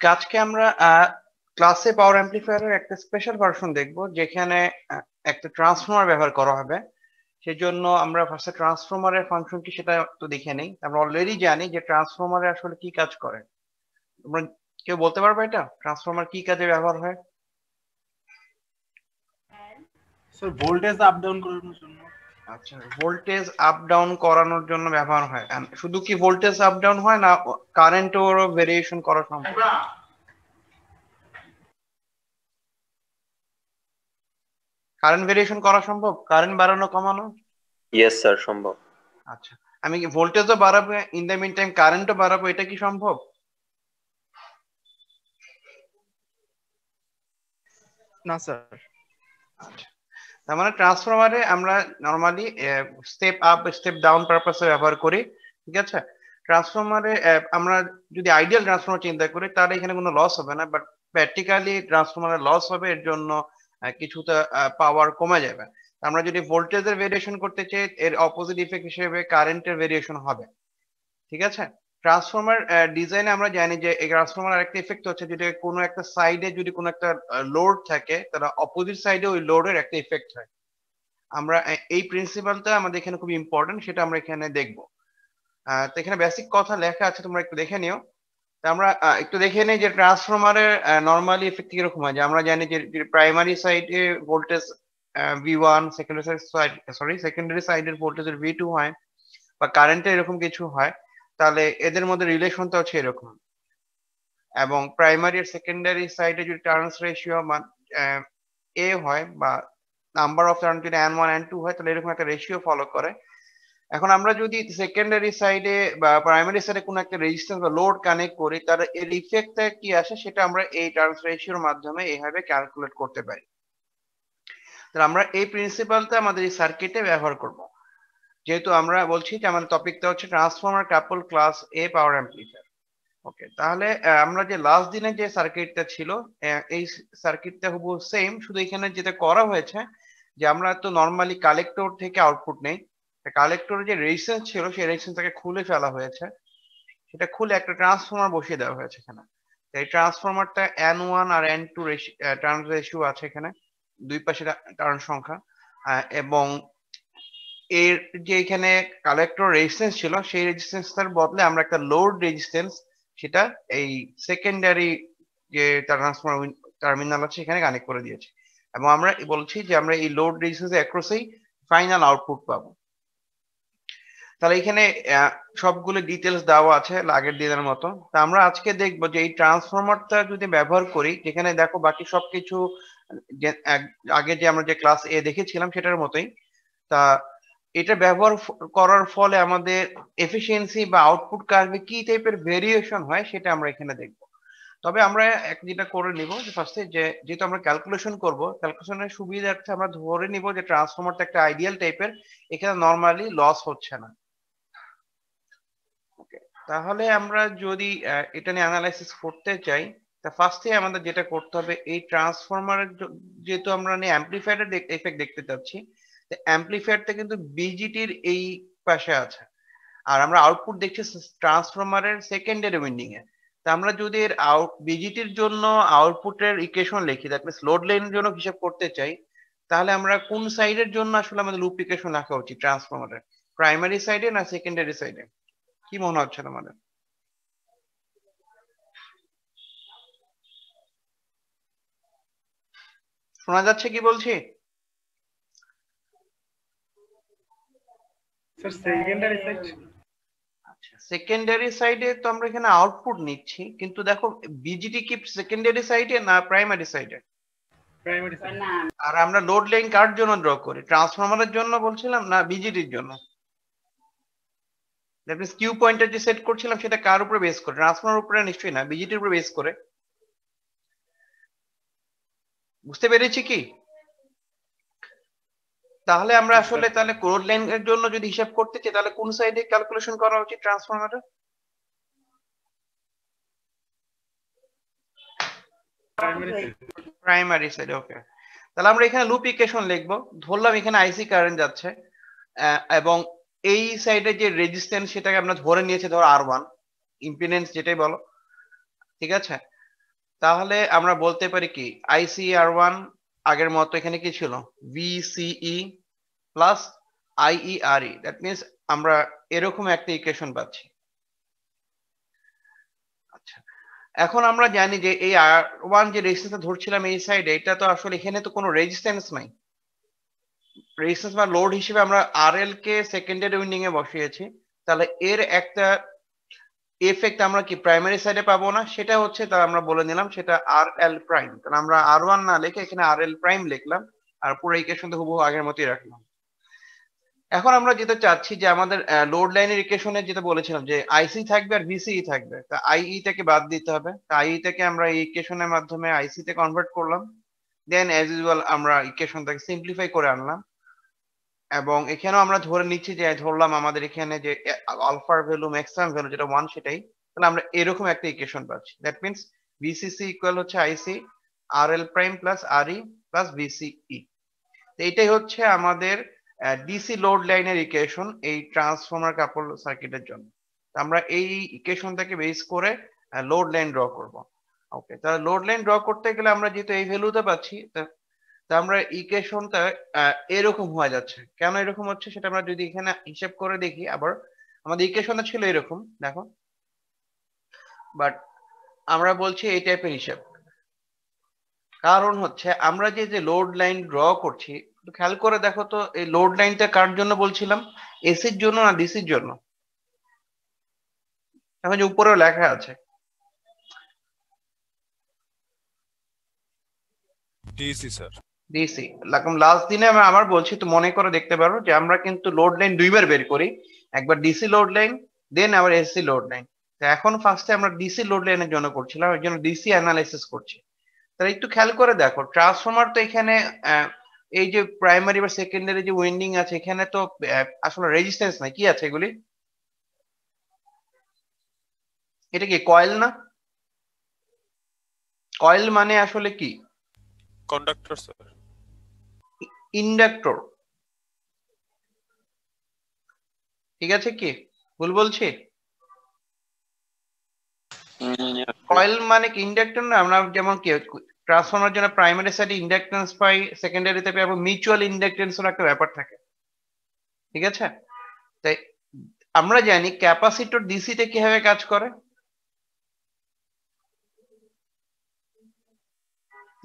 আজকে আমরা ক্লাসে পাওয়ার অ্যাম্পলিফায়ারের একটা স্পেশাল ভার্সন দেখব, যেখানে একটা ট্রান্সফর্মার ব্যবহার করা হবে। সেজন্য আমরা ফার্স্টে ট্রান্সফর্মারের ফাংশন কি সেটা তো দেখে নেই। আমরা অলরেডি জানি যে ট্রান্সফর্মারে আসলে কি কাজ করে। তোমরা কেউ বলতে পারবে এটা ট্রান্সফর্মার কি কাজে ব্যবহার হয়? স্যার ভোল্টেজ আপ ডাউন করানোর জন্য। আচ্ছা, ভোল্টেজ আপ ডাউন করানোর জন্য ব্যবহার হয়। শুধু কি ভোল্টেজ আপ ডাউন হয় না, কারেন্টও ভেরিয়েশন করা সম্ভব? কারেন্ট ভেরিয়েশন করা সম্ভব, কারেন্ট বাড়ানো কমানো? ইয়েস স্যার, সম্ভব। আচ্ছা, আমি কি ভোল্টেজও বাড়াবো, ইন দ্য মিন টাইম কারেন্টও বাড়াবো, এটা কি সম্ভব? না স্যার। আচ্ছা, তার মানে ট্রান্সফরমারে আমরা normally step up step down পারপাসে ব্যবহার করি। ঠিক আছে, ট্রান্সফরমারে আমরা যদি আইডিয়াল ট্রান্সফরমার চিন্তা করি তাহলে এখানে কোনো লস হবে না, বাট প্র্যাকটিক্যালি ট্রান্সফরমারে লস হবে। এর জন্য কিছুটা পাওয়ার কমে যাবে। আমরা যদি ভোল্টেজের ভেরিয়েশন করতে চাই, এর অপোজিট ইফেক্ট হিসেবে কারেন্টের ভেরিয়েশন হবে। ঠিক আছে, ট্রান্সফরমার ডিজাইনে আমরা জানি যে এই ট্রান্সফরমার আরেকটা ইফেক্ট হচ্ছে, যদি কোনো একটা সাইডে যদি কোনো একটা লোড থাকে, তাহলে অপোজিট সাইডে ওই লোডের একটা ইফেক্ট হয়। আমরা এই প্রিন্সিপালটা আমাদের এখানে খুব ইম্পর্টেন্ট, সেটা আমরা এখানে দেখবো। তো এখানে বেসিক কথা লেখা আছে, তোমরা একটু দেখে নিও। তা আমরা একটু দেখে নিই যে ট্রান্সফরমারের নরমালি ইফেক্ট কিরকম হয়। যে আমরা জানি যে প্রাইমারি সাইডে ভোল্টেজ V1, সেকেন্ডারি সাইডের ভোল্টেজের V2 হয়, বা কারেন্টে এরকম কিছু হয়, তাহলে এদের মধ্যে রিলেশনটা হচ্ছে এরকম। এবং প্রাইমারি আর সেকেন্ডারি সাইডে যদি টার্নস রেশিও এ হয়, বা নাম্বার অফ টার্ন যদি N1 N2 হয়, তাহলে এরকম একটা রেশিও ফলো করে। এখন আমরা যদি সেকেন্ডারি সাইডে বা প্রাইমারি সাইডে কোনো একটা রেজিস্ট্যান্স বা লোড কানেক্ট করি, তাহলে এর ইফেক্টটা কি আসে সেটা আমরা এই টার্নস রেশিওর মাধ্যমে এইভাবে ক্যালকুলেট করতে পারি। তাহলে আমরা এই প্রিন্সিপালটা আমাদের এই সার্কিটে ব্যবহার করব। যেহেতু আমরা বলছি যে আমাদের টপিকটা হচ্ছে ট্রান্সফর্মার কাপল ক্লাস এ পাওয়ার অ্যাম্পলিফায়ার। ওকে, তাহলে আমরা যে লাস্ট দিনে যে সার্কিটটা ছিল, এই সার্কিটটা হুবহু সেম, শুধু এখানে যেটা করা হয়েছে যে আমরা তো নর্মালি কালেক্টর থেকে আউটপুট নেই। কালেক্টরে যে রেজিস্ট্যান্স ছিল সেই রেজিস্ট্যান্সটাকে খুলে ফেলা হয়েছে, সেটা খুলে একটা ট্রান্সফর্মার বসিয়ে দেওয়া হয়েছে এখানে। এই ট্রান্সফর্মারটা N1 আর N2 টার্ন রেশিও আছে এখানে, দুই পাশে টার্ন সংখ্যা। এবং এর যে এখানে কালেক্টর রেজিস্ট্যান্স ছিল, সেই রেজিস্ট্যান্সটার বদলে আমরা একটা লোড রেজিস্ট্যান্স, সেটা এই সেকেন্ডারি যে ট্রান্সফর্মার টার্মিনাল আছে এখানে কানেক্ট করে দিয়েছি। এবং আমরা বলছি যে আমরা এই লোড রেজিস্ট্যান্স অ্যাক্রসেই ফাইনাল আউটপুট পাবো। তাহলে এখানে সবগুলো ডিটেলস দেওয়া আছে আগের দিনের মতো। তা আমরা আজকে দেখবো যে এই ট্রান্সফরমারটা যদি ব্যবহার করি, যেখানে দেখো বাকি সবকিছু আগে যে আমরা যে ক্লাস এ দেখেছিলাম সেটার মতোই। তা এটা ব্যবহার করার ফলে আমাদের এফিসিয়েন্সি বা আউটপুট কার্ভে কি টাইপের ভেরিয়েশন হয় সেটা আমরা এখানে দেখব। তবে আমরা যেটা করে নিব যে ফার্স্টে, যেহেতু আমরা ক্যালকুলেশন করব, ক্যালকুলেশনের সুবিধার্থে আমরা ধরে নিব যে ট্রান্সফরমারটা একটা আইডিয়াল টাইপের, এখানে নরমালি লস হচ্ছে না। ওকে, তাহলে আমরা যদি এটা নিয়ে অ্যানালাইসিস করতে চাই, তা ফার্স্টে আমাদের যেটা করতে হবে, এই ট্রান্সফরমারের যেহেতু আমরা নিয়ে অ্যাম্পলিফায়ারের এফেক্ট দেখতে চাচ্ছি, অ্যাম্পলিফায়ারটা কিন্তু বিজিটির এই পাশে আছে, আর আমরা আউটপুট দেখছি ট্রান্সফরমারের সেকেন্ডারি উইন্ডিং এ। তা আমরা যদি এর বিজিটির জন্য আউটপুটের ইকুয়েশন লিখি, দ্যাট মিন্স লোড লাইনের জন্য হিসাব করতে চাই, তাহলে আমরা কোন সাইডের জন্য আসলে আমাদের লুপ ইকুয়েশন লেখা উচিত ট্রান্সফরমারের? প্রাইমারি সাইডে না সেকেন্ডারি সাইডে? কি মনে হচ্ছে তোমাদের? শোনা যাচ্ছে কি বলছি? Sir secondary side. আচ্ছা, সেকেন্ডারি সাইডে তো আমরা এখানে আউটপুট নিচ্ছি, কিন্তু দেখো বিজিটি কি সেকেন্ডারি সাইডে না প্রাইমারি সাইডে? Primary side. আর আমরা লোড লাইন কার জন্য ড্র করি, ট্রান্সফরমারের জন্য বলছিলাম না বিজিটির জন্য? দ্যাট মিন্স কিউ পয়েন্টার যে সেট করছিলাম সেটা কার উপরে বেস করে? ট্রান্সফরমারের উপরে নিশ্চয়ই না, বিজিটির উপরে বেস করে। বুঝতে পেরেছি কি? তাহলে আমরা আসলে তাহলে লোড লাইনের জন্য যদি হিসাব করতে চাই, তাহলে কোন সাইডে ক্যালকুলেশন করা উচিত ট্রান্সফরমারের? প্রাইমারি সাইডে। ওকে, তাহলে আমরা এখানে লুপ ইকুয়েশন লিখবো। ধরলাম এখানে আইসি কারেন্ট যাচ্ছে, এবং এই সাইডে যে রেজিস্ট্যান্স সেটাকে আমরা ধরে নিয়েছি ধরো R1, ইম্পিডেন্স যেটাই বলো। ঠিক আছে, তাহলে আমরা বলতে পারি কি ICR1 আগের মতো এখানে কি ছিল VCE plus IERE, that means আমরা এরকম একটা ইকুয়েশন পাচ্ছি। আচ্ছা, এখন আমরা জানি যে এই R1 যে রেজিস্ট্যান্সটা ধরছিলাম এই সাইডে, এটা তো আসলে এখানে তো কোনো রেজিস্ট্যান্স নাই। রেজিস্ট্যান্স বা লোড হিসেবে আমরা RL কে সেকেন্ডারি উইন্ডিং এ বসিয়েছি, তাহলে এর একটা এফেক্ট আমরা কি প্রাইমারি সাইডে পাবো না, সেটা হচ্ছে তা আমরা বলে নিলাম সেটা RL প্রাইম। তাহলে আমরা R1 না লিখে এখানে RL প্রাইম লিখলাম, আর পুরো ইকুয়েশনটা হুবহু আগের মতোই রাখলাম। এখন আমরা যেটা চাচ্ছি যে আমাদের লোড লাইনের ইকুয়েশনে যেটা বলেছিলাম যে আইসি থাকবে আর ভিসিই থাকবে, তা আইই থেকে বাদ দিতে হবে। তা আইই থেকে আমরা এই ইকুয়েশনের মাধ্যমে আইসি তে কনভার্ট করলাম, দেন অ্যাজ ইউজুয়াল আমরা ইকুয়েশনটাকে সিম্পলিফাই করে আনলাম, এবং এখানেও আমরা ধরে নিচ্ছি যে ধরলাম আমাদের এখানে যে আলফার ভ্যালু ম্যাক্সিমাম ভ্যালু যেটা 1 সেটাই, তাহলে আমরা এরকম একটা ইকুয়েশন পাচ্ছি। দ্যাট মিন্স ভিসিসি ইকুয়াল হচ্ছে আইসি RL prime plus RE plus VCE। এইটাই হচ্ছে আমাদের ডিসি লোড লাইনের ইকুয়েশন এই ট্রান্সফর্মার কাপল সার্কিটের জন্য। আমরা এই ইকুয়েশনটাকে বেস করে লোড লাইন ড্র করব। ওকে, তাহলে লোড লাইন ড্র করতে গেলে আমরা যেহেতু এই ভ্যালুটা পাচ্ছি, তা আমরা ইকুয়েশনটা এরকম হয়ে যাচ্ছে। কেন এরকম হচ্ছে সেটা আমরা যদি এখানে হিসাব করে দেখি, আবার আমাদের ইকুয়েশনটা ছিল এরকম দেখো, বাট আমরা বলছি এই টাইপের হিসাব। কারণ হচ্ছে আমরা যে লোড লাইন ড্র করছি, একটু খেয়াল করে দেখো তো এই লোড লাইনটা কার জন্য বলছিলাম, এসির জন্য না ডিসির জন্য? এখন যে উপরেও লেখা আছে ডিসি স্যার। ডিসি, লাস্ট দিনে আমি আবার বলছি তো মনে করে দেখতে পারো যে আমরা কিন্তু লোড লাইন দুইবার বের করি, একবার ডিসি লোড লাইন দেন আবার এসি লোড লাইন। এখন ফার্স্টে আমরা ডিসি লোড লাইনের জন্য করছিলাম, এর জন্য ডিসি অ্যানালাইসিস করছি। তাহলে একটু খেয়াল করে দেখো ট্রান্সফরমার তো এখানে এই যে প্রাইমারি বা সেকেন্ডারি যে উইন্ডিং আছে এখানে তো আসলে রেজিস্ট্যান্স নাই, কি আছে এগুলি? এটা কি কয়েল না? কয়েল মানে আসলে কি? Conductor sir. ইন্ডাক্টর, ঠিক আছে কি ভুল বলছি? কয়েল মানে কি ইন্ডাক্টর না? আমরা যেমন কি ট্রান্সফরমার জন্য প্রাইমারি সাইডে ইন্ডাকটেন্স পাই, সেকেন্ডারিতে পাই, এবং মিউচুয়াল ইন্ডাকটেন্সের একটা ব্যাপার থাকে, ঠিক আছে? তাই আমরা জানি ক্যাপাসিটর ডিসি তে কিভাবে কাজ করে,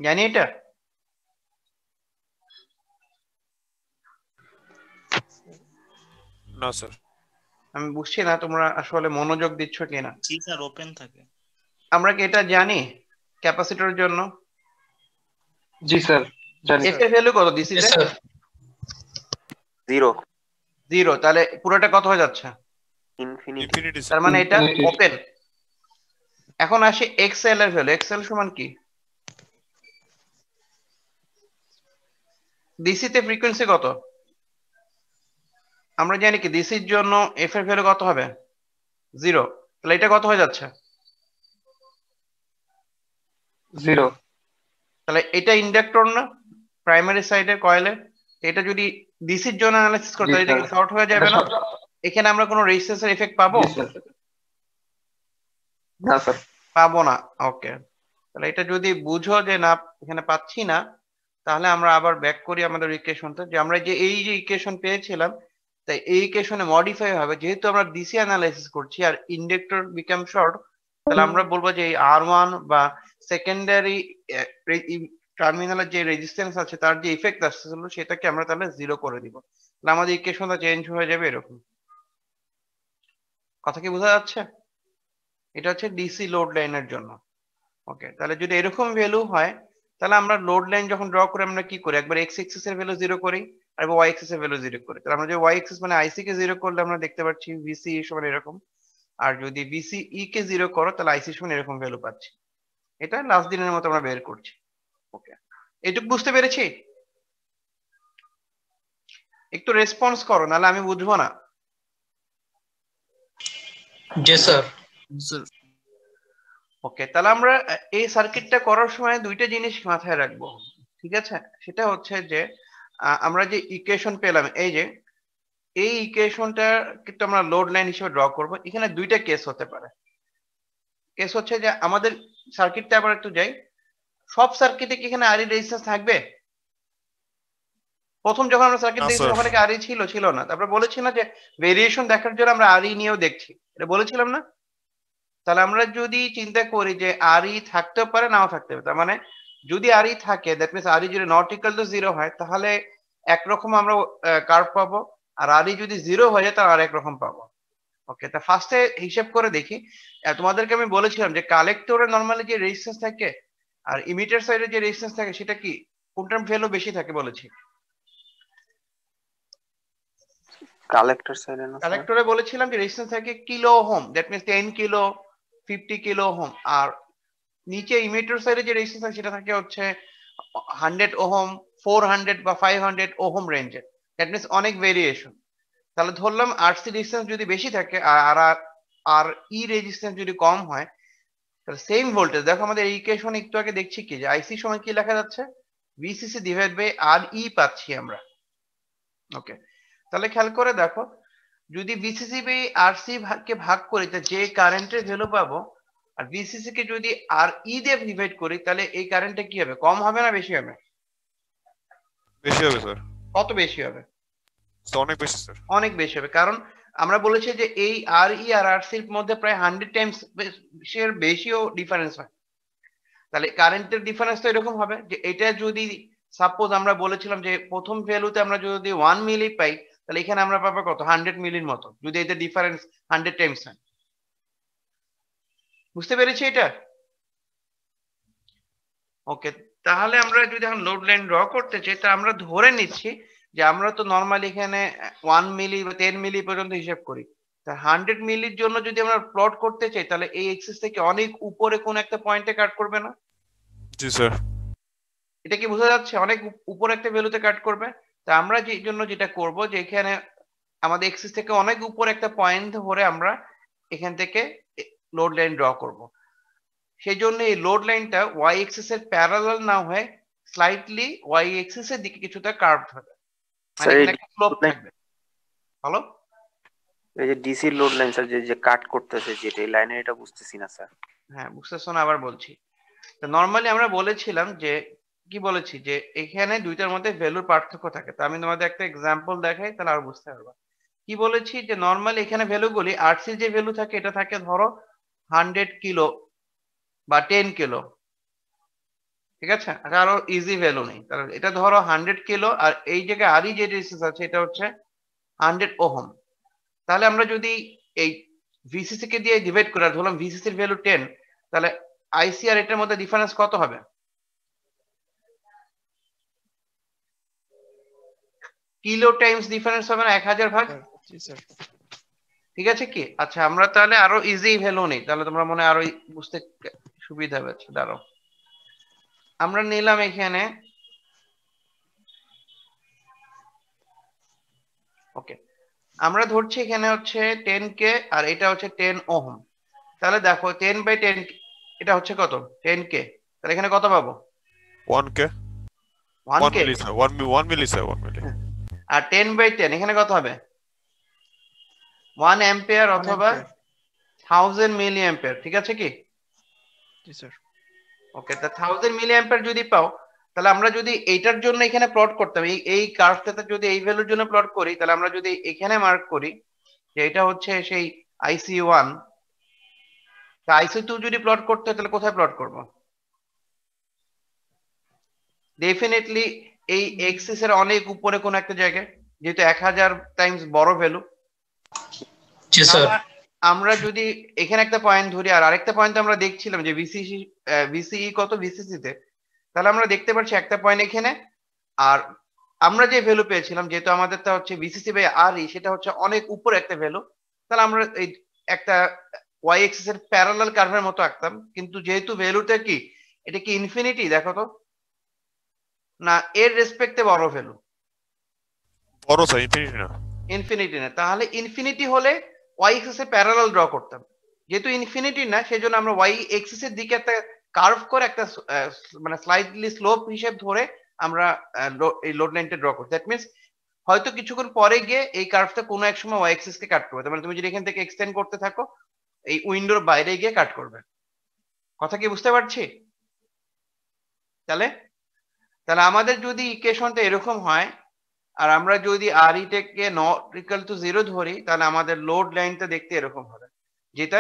জানি এটা? না স্যার। আমি বুঝছি না তোমরা আসলে মনোযোগ দিচ্ছ কিনা। জি স্যার, ওপেন থাকে। আমরা কি এটা জানি ক্যাপাসিটরের জন্য? জি স্যার জানি। এফ এর ভ্যালু কত ডিসি তে? 0 0। তাহলে পুরোটা কত হয়ে যাচ্ছে? ইনফিনিটি। ইনফিনিটি তার স্যার। মানে এটা Infinity। ওপেন। এখন আসি এক্সএল এর ভ্যালু, এক্সএল সমান কি? ডিসি তে ফ্রিকোয়েন্সি কত? আমরা জানি কি ডিসির জন্য এফ এর ভ্যালু কত হবে? 0। তাহলে এটা কত হয়ে যাচ্ছে? 0। তাহলে এটা ইন্ডাক্টর না প্রাইমারি সাইডের কয়েলে? এটা যদি ডিসির জন্য অ্যানালাইসিস করতে এটা কি শর্ট হয়ে যাবে না? এখানে আমরা কোনো রেজিস্ট্যান্সের এফেক্ট পাবো? না স্যার। পাবো না। ওকে, তাহলে এটা যদি বুঝো যে না এখানে পাচ্ছি না, তাহলে আমরা আবার ব্যাক করি আমাদের ইকুয়েশনটা, যে আমরা যে এই যে ইকুয়েশন পেয়েছিলাম, তাই এই ইকুয়েশনে মডিফাই হবে, যেহেতু আমরা ডিসি অ্যানালাইসিস করছি আর ইন্ডাক্টর বিকাম শর্ট, তাহলে আমরা বলবো যে এই R1 বা সেকেন্ডারি টার্মিনালের যে রেজিস্ট্যান্স আছে তার যে ইফেক্ট আসছিল সেটাকে আমরা তাহলে 0 করে দিব, তাহলে আমাদের ইকুয়েশনটা চেঞ্জ হয়ে যাবে এরকম। কথা কি বোঝা যাচ্ছে? এটা হচ্ছে ডিসি লোড লাইনের জন্য। ওকে, তাহলে যদি এরকম ভ্যালু হয় তাহলে আমরা লোড লাইন যখন ড্র করি আমরা কি করি, একবার এক্স এক্সিস এর ভ্যালু 0 করি আর ওয়াই এক্সিস এর ভ্যালু 0 করি। তাহলে আমরা যে ওয়াই এক্সিস মানে আইসি কে 0 করলে আমরা দেখতে পাচ্ছি ভিসি সমান এরকম, আর যদি ভিসিই কে 0 করো তাহলে আইসি সমান এরকম ভ্যালু পাচ্ছি। এটা লাস্ট দিনের মতো আমরা বের করছি। ওকে, এটুকু বুঝতে পেরেছি? একটু রেসপন্স করো নাহলে আমি বুঝবো না। জি স্যার। ওকে, তাহলে আমরা এই সার্কিটটা করার সময় দুইটা জিনিস মাথায় রাখবো, ঠিক আছে? সেটা হচ্ছে যে আমরা যে ইকুয়েশন পেলাম, এই যে এই ইকুয়েশনটা কিন্তু আমরা লোড লাইন হিসেবে ড্র করব। এখানে দুইটা কেস হতে পারে। কেস হচ্ছে যে আমাদের সার্কিটটা আবার একটু যাই, সব সার্কিটে কি এখানে আরই রেজিস্ট্যান্স থাকবে? প্রথম যখন আমরা সার্কিট না দেখছি স্যার। ওখানে কি আরই ছিল, ছিল না? তারপরে বলেছি না যে ভেরিয়েশন দেখার জন্য আমরা আরই নিয়েও দেখছি, এটা বলেছিলাম না? তাহলে আমরা যদি চিন্তা করি যে আরই থাকতেও পারে নাও থাকতে পারে, তার মানে যদি আরই থাকে দ্যাট মিনস আরই যদি নট ইকুয়াল টু জিরো হয় তাহলে একরকম আমরা কার্ভ পাবো, আর আরই যদি জিরো হয়ে যায় তাহলে আরেক রকম পাবো। ওকে, তা ফার্স্টে হিসেব করে দেখি। তোমাদেরকে আমি বলেছিলাম যে কালেক্টরে নরমালি যে রেজিস্ট্যান্স থাকে আর ইমিটার সাইডে যে রেজিস্ট্যান্স থাকে সেটা কি কোনটার ভ্যালু বেশি থাকে বলেছি? কালেক্টর সাইডে না স্যার? কালেক্টরে বলেছিলাম যে রেজিস্ট্যান্স থাকে kilo ohm, that means 10 kilo, 50 kilo ohm. আর নিচে ইমিটার সাইডে যে রেজিস্ট্যান্স থাকে সেটা থাকে হচ্ছে 100 ওহম, 400 বা 500 ওহম রেঞ্জে, দ্যাট মিনস অনেক ভেরিয়েশন। তাহলে ধরলাম আরসি রেজিস্ট্যান্স যদি বেশি থাকে আর আর ই রেজিস্ট্যান্স যদি কম হয়, তাহলে সেম ভোল্টেজ, দেখো আমাদের এই ইকুয়েশন একটু আগে দেখছি কি যে আইসি সময় কি লেখা যাচ্ছে, ভিসিসি ডিভাইড বাই আর ই পাচ্ছি আমরা। ওকে, তাহলে খেয়াল করে দেখো, যদি ভিসিসি বাই আরসি কে ভাগ করি তাহলে যে কারেন্টের ভ্যালু পাবো, আর ভিসিসি কে যদি আর ই দিয়ে ডিভাইড করি তাহলে এই কারেন্টটা কি হবে, কম হবে না বেশি হবে? বেশি হবে স্যার। কত বেশি হবে? অনেক বেশি স্যার। অনেক বেশি হবে, কারণ আমরা বলেছি যে এই আর ই আর আরসির মধ্যে প্রায় 100 টাইমস এর বেশিও ডিফারেন্স হয়। তাহলে কারেন্টের ডিফারেন্স তো এরকম হবে যে এটা যদি সাপোজ আমরা বলেছিলাম যে প্রথম ভ্যালুতে আমরা যদি 1 মিলি পাই তাহলে এখানে আমরা পাবো কত, 100 মিলির মতো, যদি এটা ডিফারেন্স 100 টাইমস হয়। বুঝতে পেরেছি এটা? ওকে, তাহলে আমরা যদি এখন লোড লাইন ড্র করতে চাই তা আমরা ধরে নিচ্ছি যে আমরা তো নরমালি এখানে 1 মিলি বা 10 মিলি পর্যন্ত হিসাব করি। তা 100 মিলির জন্য যদি আমরা প্লট করতে চাই তাহলে এই এক্সিস থেকে অনেক উপরে কোন একটা পয়েন্টে কাট করবে না? জি স্যার। এটা কি বোঝা যাচ্ছে? অনেক উপরে একটা ভ্যালুতে কাট করবে। তা আমরা যে জন্য যেটা করব যে এখানে আমাদের এক্সিস থেকে অনেক উপরে একটা পয়েন্ট ধরে আমরা এখান থেকে লোড লাইন ড্র করব। সেই জন্য এই লোড লাইনটা ওয়াই এক্সিস এর প্যারালাল না হয়ে স্লাইটলি ওয়াই এক্সিস এর দিকে কিছুটা কার্ভড হবে, মানে স্যার এই এখানে একটা স্লোপ থাকবে। ভালো, এই যে ডিসি লোড লাইন স্যার, যে কাট করতেছে যেটা এই লাইনে, এটা বুঝতেছি না স্যার। হ্যাঁ বুঝতেছো না? আবার বলছি, তো নরমালি আমরা বলেছিলাম যে কি বলেছি যে এখানে দুইটার মধ্যে ভ্যালুর পার্থক্য থাকে। তো আমি তোমাদের একটা এক্সাম্পল দেখাই তাহলে আর বুঝতে পারবা। কি বলেছি যে নরমালি এখানে ভ্যালুগুলি আরসির যে ভ্যালু থাকে এটা থাকে ধরো 100 কিলো বা 10 কিলো, ঠিক আছে? আরো ইজি ভ্যালু নেই, তাহলে এটা ধরো 100 কিলো, আর এই জায়গায় আরই যে রেজিস্ট্যান্স আছে এটা হচ্ছে 100 ওহম। তাহলে আমরা যদি এই ভিসিসি কে দিয়ে ডিভাইড করি আর ধরলাম ভিসিসি এর ভ্যালু 10, তাহলে আইসি আর এটার মধ্যে ডিফারেন্স কত হবে? কিলো টাইমস ডিফারেন্স হবে না, 1000 ভাগ। জি স্যার। ঠিক আছে কি? আচ্ছা আমরা তাহলে আরো ইজি ভ্যালু নেই, তাহলে তোমরা মনে হয় আরো বুঝতে সুবিধা হবে। আচ্ছা দাঁড়াও, আমরা নিলাম এখানে, ওকে, আমরা ধরছি এখানে হচ্ছে 10 কে আর এটা হচ্ছে 10 ওহম। তাহলে দেখো 10 বাই 10 এটা হচ্ছে কত, 10 কে, তাহলে এখানে কত পাবো? 1K 1 1 কে। Milli sir. 1 milli sir. 1 milli. আর 10 বাই 10 এখানে কত হবে? 1 অ্যাম্পিয়ার অথবা 1000 মিলি অ্যাম্পিয়ার, ঠিক আছে কি? জি স্যার। ওকে, তা 1000 মিলি অ্যাম্পিয়ার যদি পাও তাহলে আমরা যদি এইটার জন্য এখানে প্লট করতাম, এই কার্ভটাতে যদি এই ভ্যালুর জন্য প্লট করি তাহলে আমরা যদি এখানে মার্ক করি যে এটা হচ্ছে সেই আইসি 1, তা আইসি 2 যদি প্লট করতে হয় তাহলে কোথায় প্লট করব? ডেফিনেটলি এই এক্সিস এর অনেক উপরে কোন একটা জায়গায়, যেহেতু 1000 টাইমস বড় ভ্যালু। জি স্যার। আমরা যদি এখানে একটা পয়েন্ট ধরি আর আরেকটা পয়েন্ট আমরা দেখছিলাম যে ভিসিই কত ভিসিসি তে, তাহলে আমরা দেখতে পাচ্ছি একটা পয়েন্ট এখানে, আর আমরা যে ভ্যালু পেয়েছিলাম যেহেতু আমাদেরটা হচ্ছে ভিসিসি বাই আর ই, সেটা হচ্ছে অনেক উপরে একটা ভ্যালু, তাহলে আমরা এই একটা ওয়াই এক্সিস এর প্যারালাল কার্ভের মতো আঁকতাম। কিন্তু যেহেতু ভ্যালুটা কি, এটা কি ইনফিনিটি? দেখো তো, না এর রেসপেক্টে বড় ভ্যালু? বড় স্যার, ইনফিনিটি না। ইনফিনিটি না, তাহলে ইনফিনিটি হলে ওয়াই এক্সিস এর প্যারালাল ড্র করতাম। যেহেতু ইনফিনিটি না সেজন্য আমরা ওয়াই এক্সিস এর দিকে একটা কার্ভ করে একটা মানে স্লাইডলি স্লোপ হিসেব ধরে আমরা এই লোড লাইনটা ড্র করি। দ্যাট মিন্স হয়তো কিছুক্ষণ পরে গিয়ে এই কার্ভটা কোনো এক সময় ওয়াই এক্সিস কে কাট করবে, মানে তুমি যদি এখান থেকে এক্সটেন্ড করতে থাকো এই উইন্ডোর বাইরে গিয়ে কাট করবে। কথা কি বুঝতে পারছি? তাহলে তাহলে আমাদের যদি ইকুয়েশনটা এরকম হয় আর আমরা যদি আর ইটাকে নট ইকুয়াল টু 0 ধরি, তাহলে আমাদের লোড লাইনটা দেখতে এরকম হবে, যেটা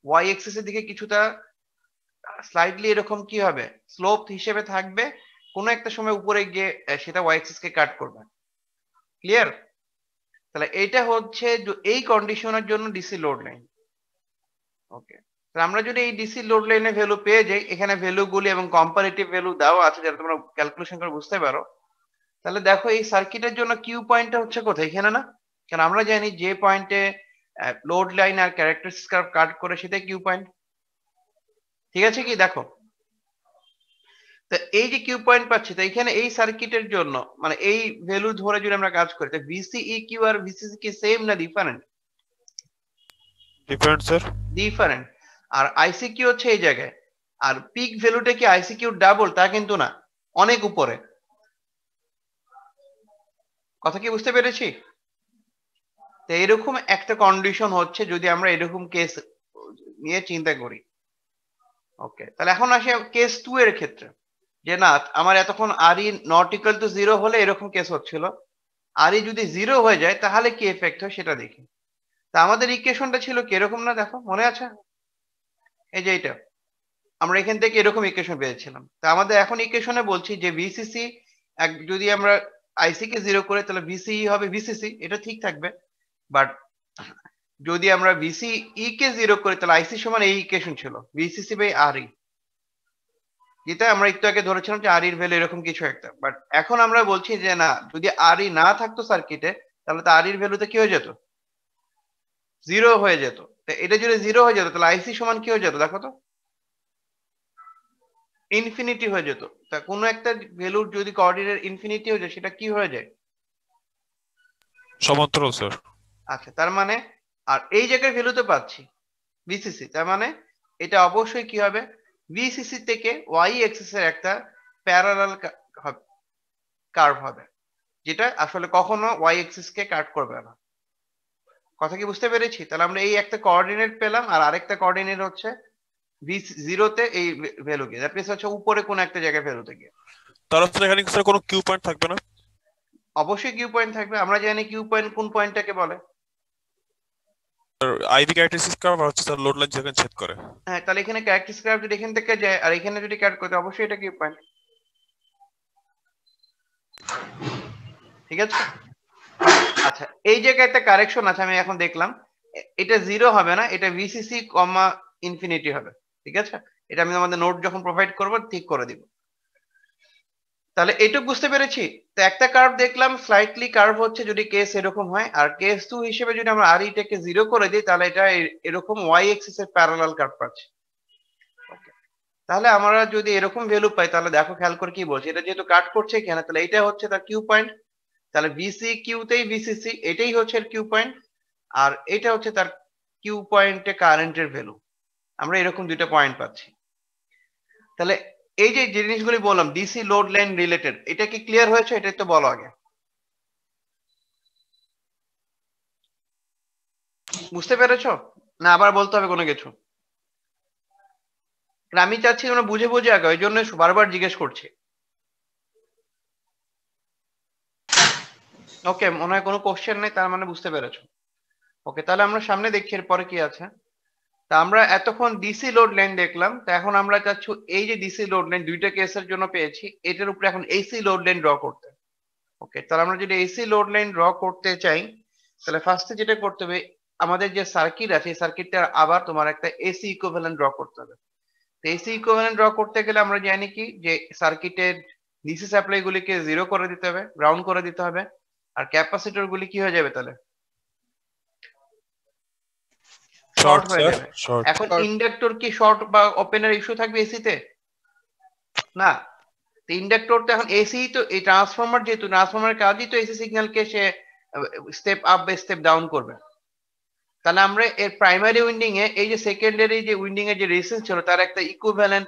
ওয়াই এক্সিস এর দিকে কিছুটা স্লাইডলি এরকম কি হবে, স্লোপ হিসেবে থাকবে, কোনো একটা সময় উপরে গিয়ে সেটা ওয়াই এক্সিস কে কাট করবে। ক্লিয়ার? তাহলে এটা হচ্ছে এই কন্ডিশনের জন্য ডিসি লোড লাইন। ওকে, তাহলে আমরা যদি এই ডিসি লোড লাইনের ভ্যালু পেয়ে যাই, এখানে ভ্যালুগুলি এবং কম্পারেটিভ ভ্যালু দেওয়া আছে যাতে তোমরা ক্যালকুলেশন করে বুঝতে পারো, তাহলে দেখো এই সার্কিটের জন্য কিউ পয়েন্টটা হচ্ছে কোথায়, এখানে না? কারণ আমরা জানি যে পয়েন্টে লোড লাইন আর ক্যারেক্টারিস্টিক কার্ভ কাট করে সেটাই কিউ পয়েন্ট। ঠিক আছে কি? দেখো, তো এই যে কিউ পয়েন্ট পাচ্ছি, তো এখানে এই সার্কিটের জন্য মানে এই ভ্যালু ধরে যদি আমরা কাজ করি, তো ভিসিই কিউ আর ভিসিসি কি সেম না ডিফারেন্ট? Different sir. ডিফারেন্ট। আর আইসি কিউ হচ্ছে এই জায়গায়, আর পিক ভ্যালুটা কি আইসি কিউ ডাবল? তা কিন্তু না, অনেক উপরে। কথা কি বুঝতে পেরেছি? তো এরকম একটা কন্ডিশন হচ্ছে যদি আমরা এরকম কেস নিয়ে চিন্তা করি। ওকে, তাহলে এখন আসে কেস 2 এর ক্ষেত্রে, যে না আমার এতক্ষণ আর ই নট ইকুয়াল টু 0 হলে এরকম কেস হচ্ছিল, আর ই যদি 0 হয়ে যায় তাহলে কি এফেক্ট হয় সেটা দেখি। তা আমাদের ইকুয়েশনটা ছিল কি এরকম না? দেখো, মনে আছে? এই যে এটা আমরা এখান থেকে এরকম ইকুয়েশন পেয়েছিলাম। তা আমাদের এখন ইকুয়েশনে বলছি যে ভিসিসি যদি আমরা আইসি কে 0 করে তাহলে ভিসিই হবে ভিসিসি, এটা ঠিক থাকবে। বাট যদি আমরা ভিসিই কে 0 করি তাহলে আইসি সমান এই ইকুয়েশন ছিল ভিসিসি বাই আর ই, যেটা আমরা একটু আগে ধরেছিলাম যে আর এর ভ্যালু এরকম কিছু একটা। বাট এখন আমরা বলছি যে না, যদি আর ই না থাকতো সার্কিটে তাহলে তো আর এর ভ্যালুতে কি হয়ে যেত? 0 হয়ে যেত। তো এটা যদি 0 হয়ে যেত তাহলে আইসি সমান কি হয়ে যেত? দেখো তো, ইনফিনিটি হয়ে যেত। তা কোনো একটা ভ্যালুর যদি কোঅর্ডিনেট ইনফিনিটি হয়ে যায় সেটা কি হয়ে যায়? সমান্তরাল স্যার। আচ্ছা, তার মানে আর এই জায়গায় ভ্যালুতে পাচ্ছি ভিসিসি, তার মানে এটা অবশ্যই কি হবে? ভিসিসি থেকে ওয়াই এক্সিস এর একটা প্যারালাল কার্ভ হবে, যেটা আসলে কখনো ওয়াই এক্সিস কে কাট করবে না। কথা কি বুঝতে পেরেছি? তাহলে আমরা এই একটা কোঅর্ডিনেট পেলাম আর আরেকটা কোঅর্ডিনেট হচ্ছে v0 তে এই ভ্যালু কে, দ্যাট মিন্স হচ্ছে উপরে কোন একটা জায়গায় ভ্যালুতে গিয়ে। তাহলে স্যার এখানে স্যার কোনো কিউ পয়েন্ট থাকবে না? অবশ্যই কিউ পয়েন্ট থাকবে। আমরা জানি কিউ পয়েন্ট কোন পয়েন্টটাকে বলে। আইভি ক্যারেক্টারিস্টিক কার্ভ হচ্ছে স্যার লোড লাইন যেখানে ছেদ করে। হ্যাঁ, তাহলে এখানে ক্যারেক্টারিস্টিক কার্ভ যদি এখান থেকে যায় আর এখানে যদি কাট করতে, অবশ্যই এটা কিউ পয়েন্ট। ঠিক আছে? আচ্ছা, এই জায়গায় একটা কারেকশন আছে, আমি এখন দেখলাম এটা 0 হবে না, এটা ভিসিসি কমা ইনফিনিটি হবে। ঠিক আছে, এটা আমি আমাদের নোট যখন প্রোভাইড করব ঠিক করে দিব। তাহলে এইটুকু বুঝতে পেরেছি। তো একটা কার্ভ দেখলাম স্লাইটলি কার্ভ হচ্ছে যদি কেস এরকম হয়, আর কেস 2 হিসেবে যদি আমরা আর ইটাকে 0 করে দিই তাহলে এটা এরকম ওয়াই এক্সিস এর প্যারালাল কার্ভ পাচ্ছি। তাহলে আমরা যদি এরকম ভ্যালু পাই তাহলে দেখো খেয়াল করে কি বলছি, এটা যেহেতু কাট করছে এখানে তাহলে এটা হচ্ছে তার কিউ পয়েন্ট, তাহলে ভিসি কিউতেই ভিসিসি এটাই হচ্ছে এর কিউ পয়েন্ট, আর এটা হচ্ছে তার কিউ পয়েন্টে কারেন্টের ভ্যালু। আমরা এরকম দুইটা পয়েন্ট পাচ্ছি। তাহলে এই যে জিনিসগুলি বললাম ডিসি লোড লাইন রিলেটেড, এটা কি ক্লিয়ার হয়েছে? এটা তো বলো আগে। বুঝতে পেরেছো না আবার বলতে হবে কোনো কিছু? আমি চাচ্ছি তোমরা বুঝে বুঝে আগে, ওই জন্য বারবার জিজ্ঞেস করছি। ওকে, মনে হয় কোনো কোশ্চেন নেই, তার মানে বুঝতে পেরেছো। ওকে, তাহলে আমরা সামনে দেখি এরপরে কি আছে। তা আমরা এতক্ষণ ডিসি লোড লাইন দেখলাম, তো এখন আমরা চাচ্ছি এই যে ডিসি লোড লাইন দুইটা কেসের জন্য পেয়েছি, এটার উপরে এখন এসি লোড লাইন ড্র করতে। ওকে, তাহলে আমরা যদি এসি লোড লাইন ড্র করতে চাই তাহলে ফার্স্টে যেটা করতে হবে, আমাদের যে সার্কিট আছে এই সার্কিটটা আবার তোমার একটা এসি ইকুইভ্যালেন্ট ড্র করতে হবে। তো এসি ইকুইভ্যালেন্ট ড্র করতে গেলে আমরা জানি কি যে সার্কিটের ডিসি সাপ্লাই গুলিকে 0 করে দিতে হবে, গ্রাউন্ড করে দিতে হবে, আর ক্যাপাসিটর গুলি কি হয়ে যাবে তাহলে? শর্ট হয়ে যাবে। এখন ইন্ডাক্টর কি শর্ট বা ওপেনের ইস্যু থাকবে এসিতে? না। ইন্ডাক্টর তো এখন এসি, তো এই ট্রান্সফরমার যেহেতু ট্রান্সফরমারের কাজই তো এসি সিগন্যালকে সে স্টেপ আপ বা স্টেপ ডাউন করবে। তাহলে আমরা এর প্রাইমারি উইন্ডিং এ এই যে সেকেন্ডারি যে উইন্ডিং এর যে রেজিস্ট্যান্স ছিল তার একটা ইকুইভ্যালেন্ট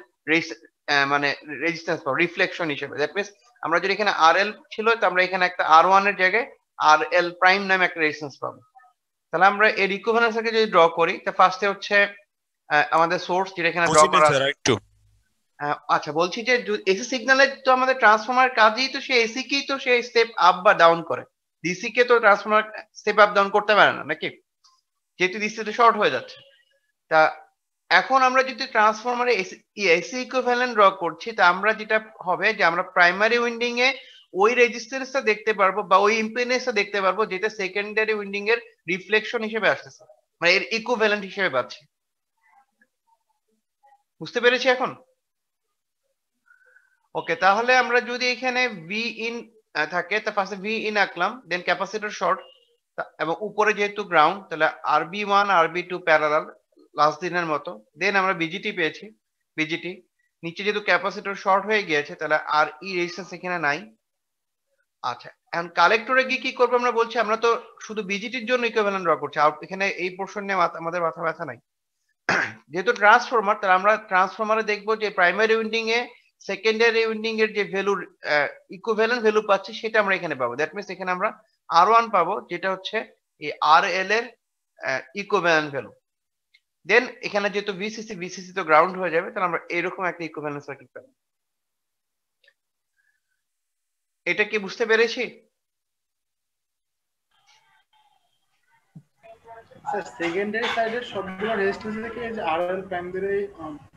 মানে রেজিস্ট্যান্স পাবো রিফ্লেকশন হিসেবে। দ্যাট মিন্স আমরা যদি এখানে আরএল ছিল তো আমরা এখানে একটা আর1 এর জায়গায় আরএল প্রাইম নামে একটা রেজিস্ট্যান্স পাবো। তাহলে আমরা এর ইকুইভ্যালেন্সকে যদি ড্র করি, তো ফার্স্টে হচ্ছে আমাদের সোর্স যেটা এখানে ড্র বুঝি নাই করা স্যার আছে। একটু। আচ্ছা বলছি যে এসি সিগন্যালে তো আমাদের ট্রান্সফরমার কাজই তো সে এসি কেই তো সে স্টেপ আপ বা ডাউন করে, ডিসি কে তো ট্রান্সফরমার স্টেপ আপ ডাউন করতে পারে না নাকি, যেহেতু ডিসি তে শর্ট হয়ে যাচ্ছে। তা এখন আমরা যদি ট্রান্সফরমারে এসি ইকুইভ্যালেন্ট ড্র করছি, তা আমরা যেটা হবে যে আমরা প্রাইমারি উইন্ডিং এ ওই রেজিস্ট্যান্সটা দেখতে পারবো বা ওই ইম্পিডেন্সটা দেখতে পারবো যেটা সেকেন্ডারি উইন্ডিং এর রিফ্লেকশন হিসেবে আসতেছে, মানে এর ইকুইভ্যালেন্ট হিসেবে পাচ্ছি। বুঝতে পেরেছি এখন? ওকে, তাহলে আমরা যদি এখানে ভি ইন থাকে, তা ফার্স্টে ভি ইন আঁকলাম, দেন ক্যাপাসিটর শর্ট, এবং উপরে যেহেতু গ্রাউন্ড তাহলে আরবি1 আরবি2 প্যারালাল লাস্ট দিনের মতো। দেন আমরা বিজিটি পেয়েছি, বিজিটি নিচে যেহেতু ক্যাপাসিটর শর্ট হয়ে গিয়েছে তাহলে আর ই রেজিস্ট্যান্স এখানে নাই। আচ্ছা, এখন কালেক্টরে গিয়ে কি করবো আমরা বলছি, আমরা তো শুধু বিজিটির জন্য ইকুইভ্যালেন্ট ড্র করছি, আর এখানে এই পোর্শন নিয়ে আমাদের মাথা ব্যথা নাই। যেহেতু ট্রান্সফরমার, তাহলে আমরা ট্রান্সফরমারে দেখবো যে primary winding a secondary winding এর যে ভ্যালুর ইকুইভ্যালেন্ট ভ্যালু পাচ্ছি সেটা আমরা এখানে পাবো। দ্যাট মিনস এখানে আমরা আর1 পাবো, যেটা হচ্ছে এই আর এল এর ইকুইভ্যালেন্ট ভ্যালু। দেন এখানে যেহেতু ভিসিসি তো গ্রাউন্ড হয়ে যাবে, তাহলে আমরা এরকম একটা ইকুইভ্যালেন্ট সার্কিট পাবো। এটা কি বুঝতে পেরেছি? স্যার সেকেন্ডারি সাইডের সবগুলো রেজিস্ট্যান্স থেকে এই যে আরএল প্রাইম ধরে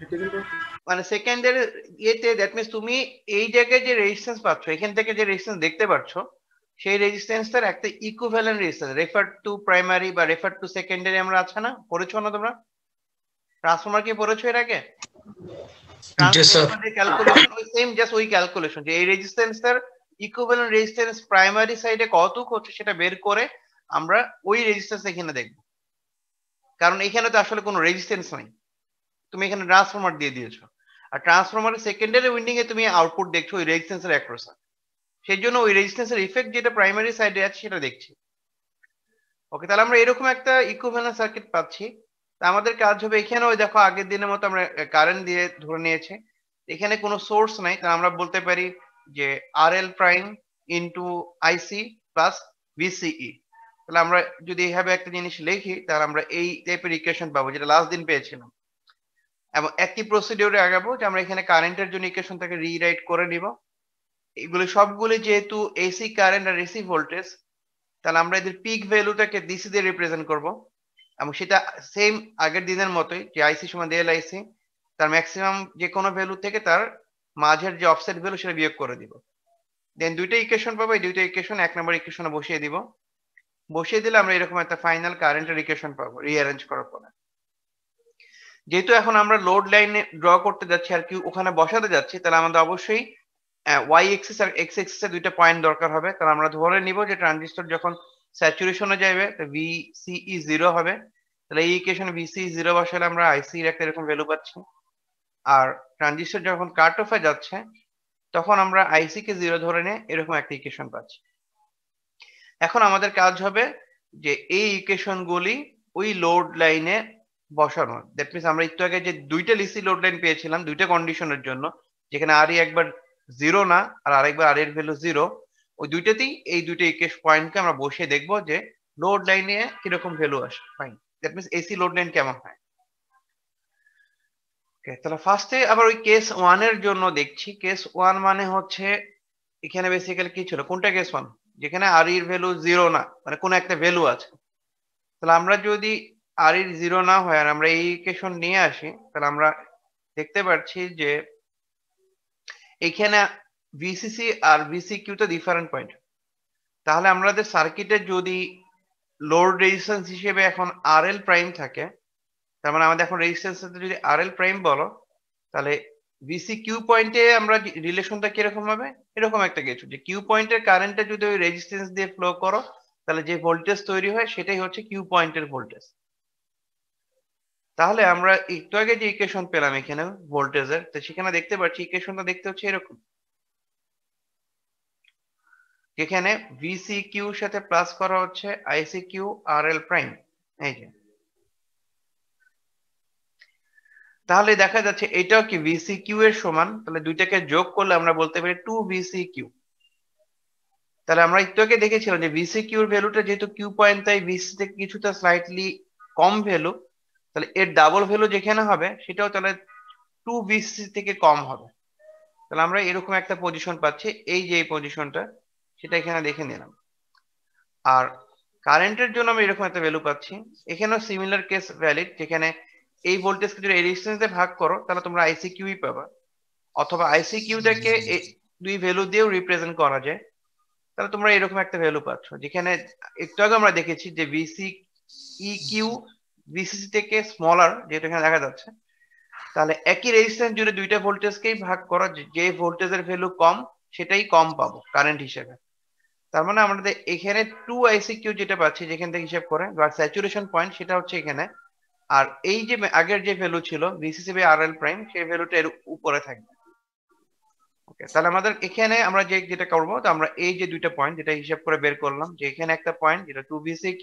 রিপ্রেজেন্ট করতে, মানে সেকেন্ডারি ইয়েতে দ্যাট মিনস তুমি এই জায়গায় যে রেজিস্ট্যান্স পাচ্ছ, এখান থেকে যে রেজিস্ট্যান্স দেখতে পাচ্ছ, সেই রেজিস্ট্যান্সটার একটা equivalent resistance refer to primary বা রেফার টু সেকেন্ডারি আমরা আছে না, পড়েছো না তোমরা? ট্রান্সফরমার কি পড়েছো এর আগে? Yes, sir. ক্যালকুলেশন ওই সেম, জাস্ট ওই ক্যালকুলেশন যে এই রেজিস্ট্যান্সটার ইকুইভ্যালেন্ট রেজিস্ট্যান্স প্রাইমারি সাইডে কতটুকু হচ্ছে সেটা বের করে আমরা ওই রেজিস্ট্যান্স এখানে দেখব। কারণ এখানে তো আসলে কোনো রেজিস্ট্যান্স নাই, তুমি এখানে ট্রান্সফরমার দিয়ে দিয়েছো, আর ট্রান্সফরমারের সেকেন্ডারি উইন্ডিং এ তুমি আউটপুট দেখছো ওই রেজিস্ট্যান্সের অ্যাক্রসে, সেই জন্য ওই রেজিস্ট্যান্সের ইফেক্ট যেটা প্রাইমারি সাইডে আছে সেটা দেখছি। ওকে, তাহলে আমরা এরকম একটা ইকুইভ্যালেন্ট সার্কিট পাচ্ছি। তা আমাদের কাজ হবে এখানে ওই দেখো আগের দিনের মতো আমরা কারেন্ট দিয়ে ধরে নিয়েছি, এখানে কোনো সোর্স নাই, তাহলে আমরা বলতে পারি যে R L prime into IC plus VCE. তাহলে আমরা যদি এইভাবে একটা জিনিস লিখি তাহলে আমরা এই টাইপের ইকুয়েশন পাবো যেটা লাস্ট দিন পেয়েছিলাম, এবং একই প্রসিডিওরে আগাবো যে আমরা এখানে কারেন্টের জন্য ইকুয়েশনটাকে রিরাইট করে নিব। এগুলো সবগুলো যেহেতু এসি কারেন্ট আর এসি ভোল্টেজ, তাহলে আমরা এদের পিক ভ্যালুটাকে ডিসি দিয়ে রিপ্রেজেন্ট করব, এবং সেটা সেম আগের দিনের মতোই যে আইসি সমান এল আইসি, তার ম্যাক্সিমাম যে কোনো ভ্যালু থেকে তার মাঝের যে অফসেট ভ্যালু সেটা বিয়োগ করে দিব। দেন দুইটা ইকুয়েশন পাবো, এই দুইটা ইকুয়েশন এক নম্বর ইকুয়েশনে বসিয়ে দিব, বসিয়ে দিলে আমরা এরকম একটা ফাইনাল কারেন্টের ইকুয়েশন পাবো রিঅ্যারেঞ্জ করার পরে। যেহেতু এখন আমরা লোড লাইনে ড্র করতে যাচ্ছি আর কি ওখানে বসাতে যাচ্ছি, তাহলে আমাদের অবশ্যই ওয়াই এক্সিস আর এক্স এক্সিস এর দুইটা পয়েন্ট দরকার হবে। তাহলে আমরা ধরে নিব যে ট্রানজিস্টর যখন স্যাচুরেশনে যাবে ভিসিই 0 হবে, তাহলে এই ইকুয়েশনে ভিসিই 0 বসালে আমরা আইসি এর একটা এরকম ভ্যালু পাচ্ছি। আর ট্রানজিস্টর যখন কাট অফে যাচ্ছে তখন আমরা আইসি কে 0 ধরে নিয়ে এরকম একটা ইকুয়েশন পাচ্ছি। এখন আমাদের কাজ হবে যে এই ইকুয়েশন গুলি ওই লোড লাইনে বসানো। দ্যাট মিনস আমরা একটু আগে যে দুইটা লিসি লোড লাইন পেয়েছিলাম দুইটা কন্ডিশনের জন্য, যেখানে আর একবার 0 না আর আরেকবার আর এর ভ্যালু 0, ওই দুইটাতেই এই দুইটা ইকুয়েশন পয়েন্টকে আমরা বসিয়ে দেখবো যে লোড লাইনে কিরকম ভ্যালু আসে। Fine, that means AC load line কেমন হয়। ওকে, তাহলে ফার্স্টে আবার ওই কেস 1 এর জন্য দেখছি। কেস 1 মানে হচ্ছে এখানে বেসিক্যালি কি ছিল, কোনটা কেস 1? যেখানে আর এর ভ্যালু 0 না, মানে কোন একটা ভ্যালু আছে। তাহলে আমরা যদি আর এর 0 না হয় আর আমরা এই ইকুয়েশন নিয়ে আসি, তাহলে আমরা দেখতে পাচ্ছি যে এখানে ভিসিসি আর ভিসিকিউ তো ডিফারেন্ট পয়েন্ট। তাহলে আমাদের সার্কিটে যদি লোড রেজিস্ট্যান্স হিসেবে এখন আরএল প্রাইম থাকে, তার মানে আমাদের এখন রেজিস্ট্যান্স যদি আরএল প্রাইম বলো, তাহলে ভিসি কিউ পয়েন্টে আমরা রিলেশনটা কিরকম হবে, এরকম একটা কিছু যে কিউ পয়েন্টের কারেন্টটা যদি ওই রেজিস্ট্যান্স দিয়ে ফ্লো করো তাহলে যে ভোল্টেজ তৈরি হয় সেটাই হচ্ছে কিউ পয়েন্টের ভোল্টেজ। তাহলে আমরা একটু আগে যে ইকুয়েশন পেলাম এখানে ভোল্টেজের, তো সেখানে দেখতে পাচ্ছি ইকুয়েশনটা দেখতে হচ্ছে এরকম, যেখানে ভিসি কিউ সাথে প্লাস করা হচ্ছে আইসি কিউ আর এল প্রাইম, এই যে। তাহলে দেখা যাচ্ছে এটাও কি ভিসি কিউ এর সমান, তাহলে দুইটাকে যোগ করলে আমরা বলতে পারি 2 ভিসি কিউ। তাহলে আমরা একটু আগে দেখেছিলাম যে ভিসি কিউ এর ভ্যালুটা যেহেতু কিউ পয়েন্ট, তাই ভিসি থেকে কিছুটা স্লাইটলি কম ভ্যালু, তাহলে এর ডাবল ভ্যালু যেখানে হবে সেটাও তাহলে 2VCC থেকে কম হবে। তাহলে আমরা এরকম একটা পজিশন পাচ্ছি, এই যে এই পজিশনটা সেটা এখানে দেখে নিলাম। আর কারেন্টের জন্য আমি এরকম একটা ভ্যালু পাচ্ছি, এখানেও সিমিলার কেস ভ্যালিড, যেখানে এই ভোল্টেজকে যদি রেজিস্ট্যান্স দিয়ে ভাগ করো তাহলে তোমরা আইসিকিউই পাবা, অথবা আইসিকিউটাকে দুই ভ্যালু দিয়েও রিপ্রেজেন্ট করা যায়। তাহলে তোমরা এরকম একটা ভ্যালু পাচ্ছ, যেখানে একটু আগে আমরা দেখেছি যে ভিসি ইকিউ ভিসিসি থেকে স্মলার, যেটা এখানে দেখা যাচ্ছে। তাহলে একই রেজিস্ট্যান্স জুড়ে দুইটা ভোল্টেজকেই ভাগ করা, যে ভোল্টেজের ভ্যালু কম সেটাই কম পাবো কারেন্ট হিসেবে। তার মানে আমাদের এখানে 2ICQ যেটা পাচ্ছি যেখান থেকে হিসাব করে, বা স্যাচুরেশন পয়েন্ট, সেটা হচ্ছে এখানে। আর এই যে আগের যে ভ্যালু ছিল ভিসিসি বাই আরএল প্রাইম, সেই ভ্যালুটা এর উপরে থাকবে। ওকে, তাহলে আমাদের এখানে আমরা যেটা করবো, তো আমরা এই যে দুইটা পয়েন্ট যেটা হিসাব করে বের করলাম, যে এখানে একটা পয়েন্ট যেটা 2VCQ,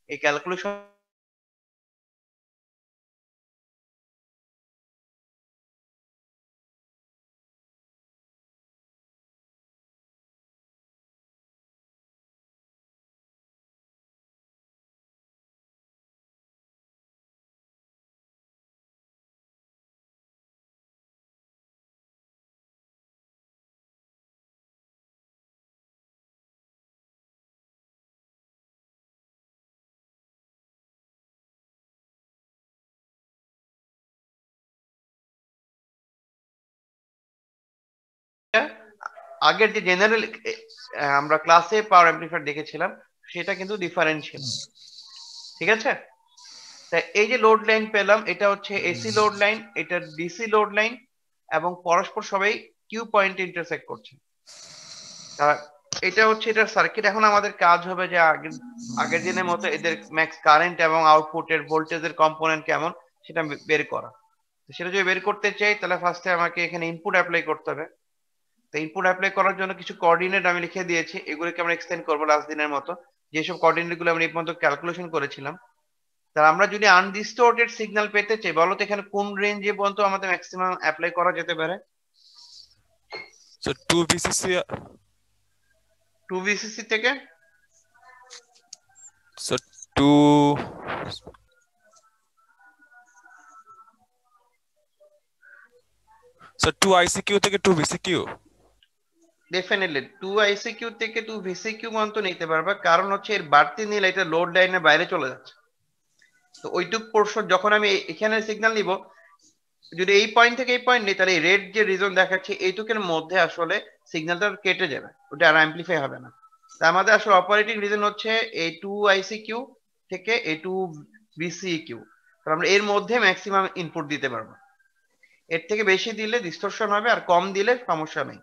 এই ক্যালকুলেশন আগের যে জেনারেল আমরা ক্লাসে পাওয়ার অ্যাম্পলিফায়ার দেখেছিলাম সেটা কিন্তু ডিফারেন্ট ছিল। ঠিক আছে, তাই এই যে লোড লাইন পেলাম, এটা হচ্ছে এসি লোড লাইন, এটা ডিসি লোড লাইন, এবং পরস্পর সবাই কিউ পয়েন্টে ইন্টারসেক্ট করছে। এটা হচ্ছে এটার সার্কিট। এখন আমাদের কাজ হবে যে আগের দিনের মতো এদের ম্যাক্স কারেন্ট এবং আউটপুটের ভোল্টেজের কম্পোনেন্ট কেমন সেটা বের করা। সেটা যদি বের করতে চাই তাহলে ফার্স্টে আমাকে এখানে ইনপুট অ্যাপ্লাই করতে হবে। তো ইনপুট অ্যাপ্লাই করার জন্য কিছু কোঅর্ডিনেট আমি লিখে দিয়েছি, এগুলোকে আমরা এক্সটেন্ড করবো লাস্ট দিনের মতো, যেসব কোঅর্ডিনেট গুলো আমরা এই পর্যন্ত ক্যালকুলেশন করেছিলাম। তাহলে আমরা যদি আনডিস্টর্টেড সিগন্যাল পেতে চাই, বলো তো এখানে কোন রেঞ্জে পর্যন্ত আমাদের ম্যাক্সিমাম অ্যাপ্লাই করা যেতে পারে? So 2VCC 2VCC থেকে so 2 so 2ICQ থেকে 2VCQ। ডেফিনেটলি 2ICQ থেকে 2VCQ পর্যন্ত নিতে পারবা, কারণ হচ্ছে এর বাড়তি নিলে এটা লোড লাইনের বাইরে চলে যাচ্ছে। তো ওইটুক পোর্শন যখন আমি এখানে সিগন্যাল নিব, যদি এই পয়েন্ট থেকে এই পয়েন্ট নিই, তাহলে এই রেড যে রিজন দেখাচ্ছে এইটুকের মধ্যে আসলে সিগন্যালটা কেটে যাবে, ওটা আর অ্যাম্পলিফাই হবে না। তা আমাদের আসলে অপারেটিং রিজন হচ্ছে এই 2ICQ থেকে এই 2VCQ, তাহলে আমরা এর মধ্যে ম্যাক্সিমাম ইনপুট দিতে পারবো। এর থেকে বেশি দিলে ডিস্টরশন হবে, আর কম দিলে সমস্যা নেই।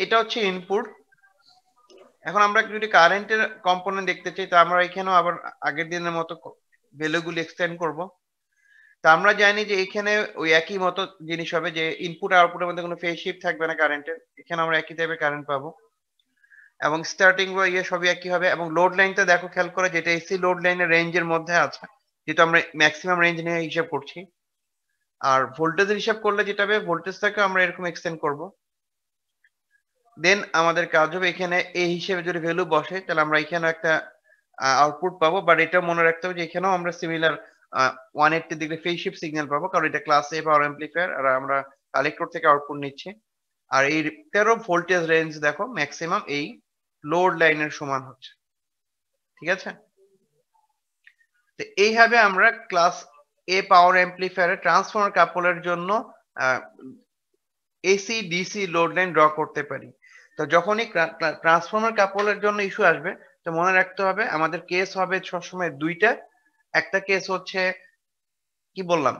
এটা হচ্ছে ইনপুট। এখন আমরা যদি কারেন্টের কম্পোনেন্ট দেখতে চাই, তা আমরা এখানেও আবার আগের দিনের মতো ভ্যালুগুলো এক্সটেন্ড করব। তা আমরা জানি যে এখানে ওই একই মতো জিনিস হবে, যে ইনপুট আর আউটপুটের মধ্যে কোনো ফেজ শিফট থাকবে না কারেন্টের, এখানে আমরা একই টাইপের কারেন্ট পাবো, এবং স্টার্টিং বা সবই একই হবে। এবং লোড লাইনটা দেখো খেয়াল করে, যেটা এসি লোড লাইনের রেঞ্জের মধ্যে আছে, যেহেতু আমরা ম্যাক্সিমাম রেঞ্জ নিয়ে হিসাব করছি। আর ভোল্টেজের হিসাব করলে যেটা হবে, ভোল্টেজটাকে আমরা এরকম এক্সটেন্ড করব। দেন আমাদের কাজ হবে এখানে এই হিসেবে যদি ভ্যালু বসে, তাহলে আমরা এখানে একটা আউটপুট পাবো। বাট এটা মনে রাখতে হবে যে এখানেও আমরা similar 180 degree phase shift signal পাবো, কারণ এটা ক্লাস এ পাওয়ার অ্যাম্পলিফায়ার, আর আমরা কালেক্টর থেকে আউটপুট নিচ্ছি। আর এই 13 ভোল্টেজ রেঞ্জ দেখো ম্যাক্সিমাম এই লোড লাইনের সমান হচ্ছে। ঠিক আছে, তো এইভাবে আমরা ক্লাস এ পাওয়ার অ্যাম্পলিফায়ারের ট্রান্সফর্মার কাপলের জন্য AC DC load line draw করতে পারি। তো যখনই ট্রান্সফর্মার কাপলের জন্য ইস্যু আসবে, তো মনে রাখতে হবে আমাদের কেস হবে সবসময় দুইটা। একটা কেস হচ্ছে কি বললাম,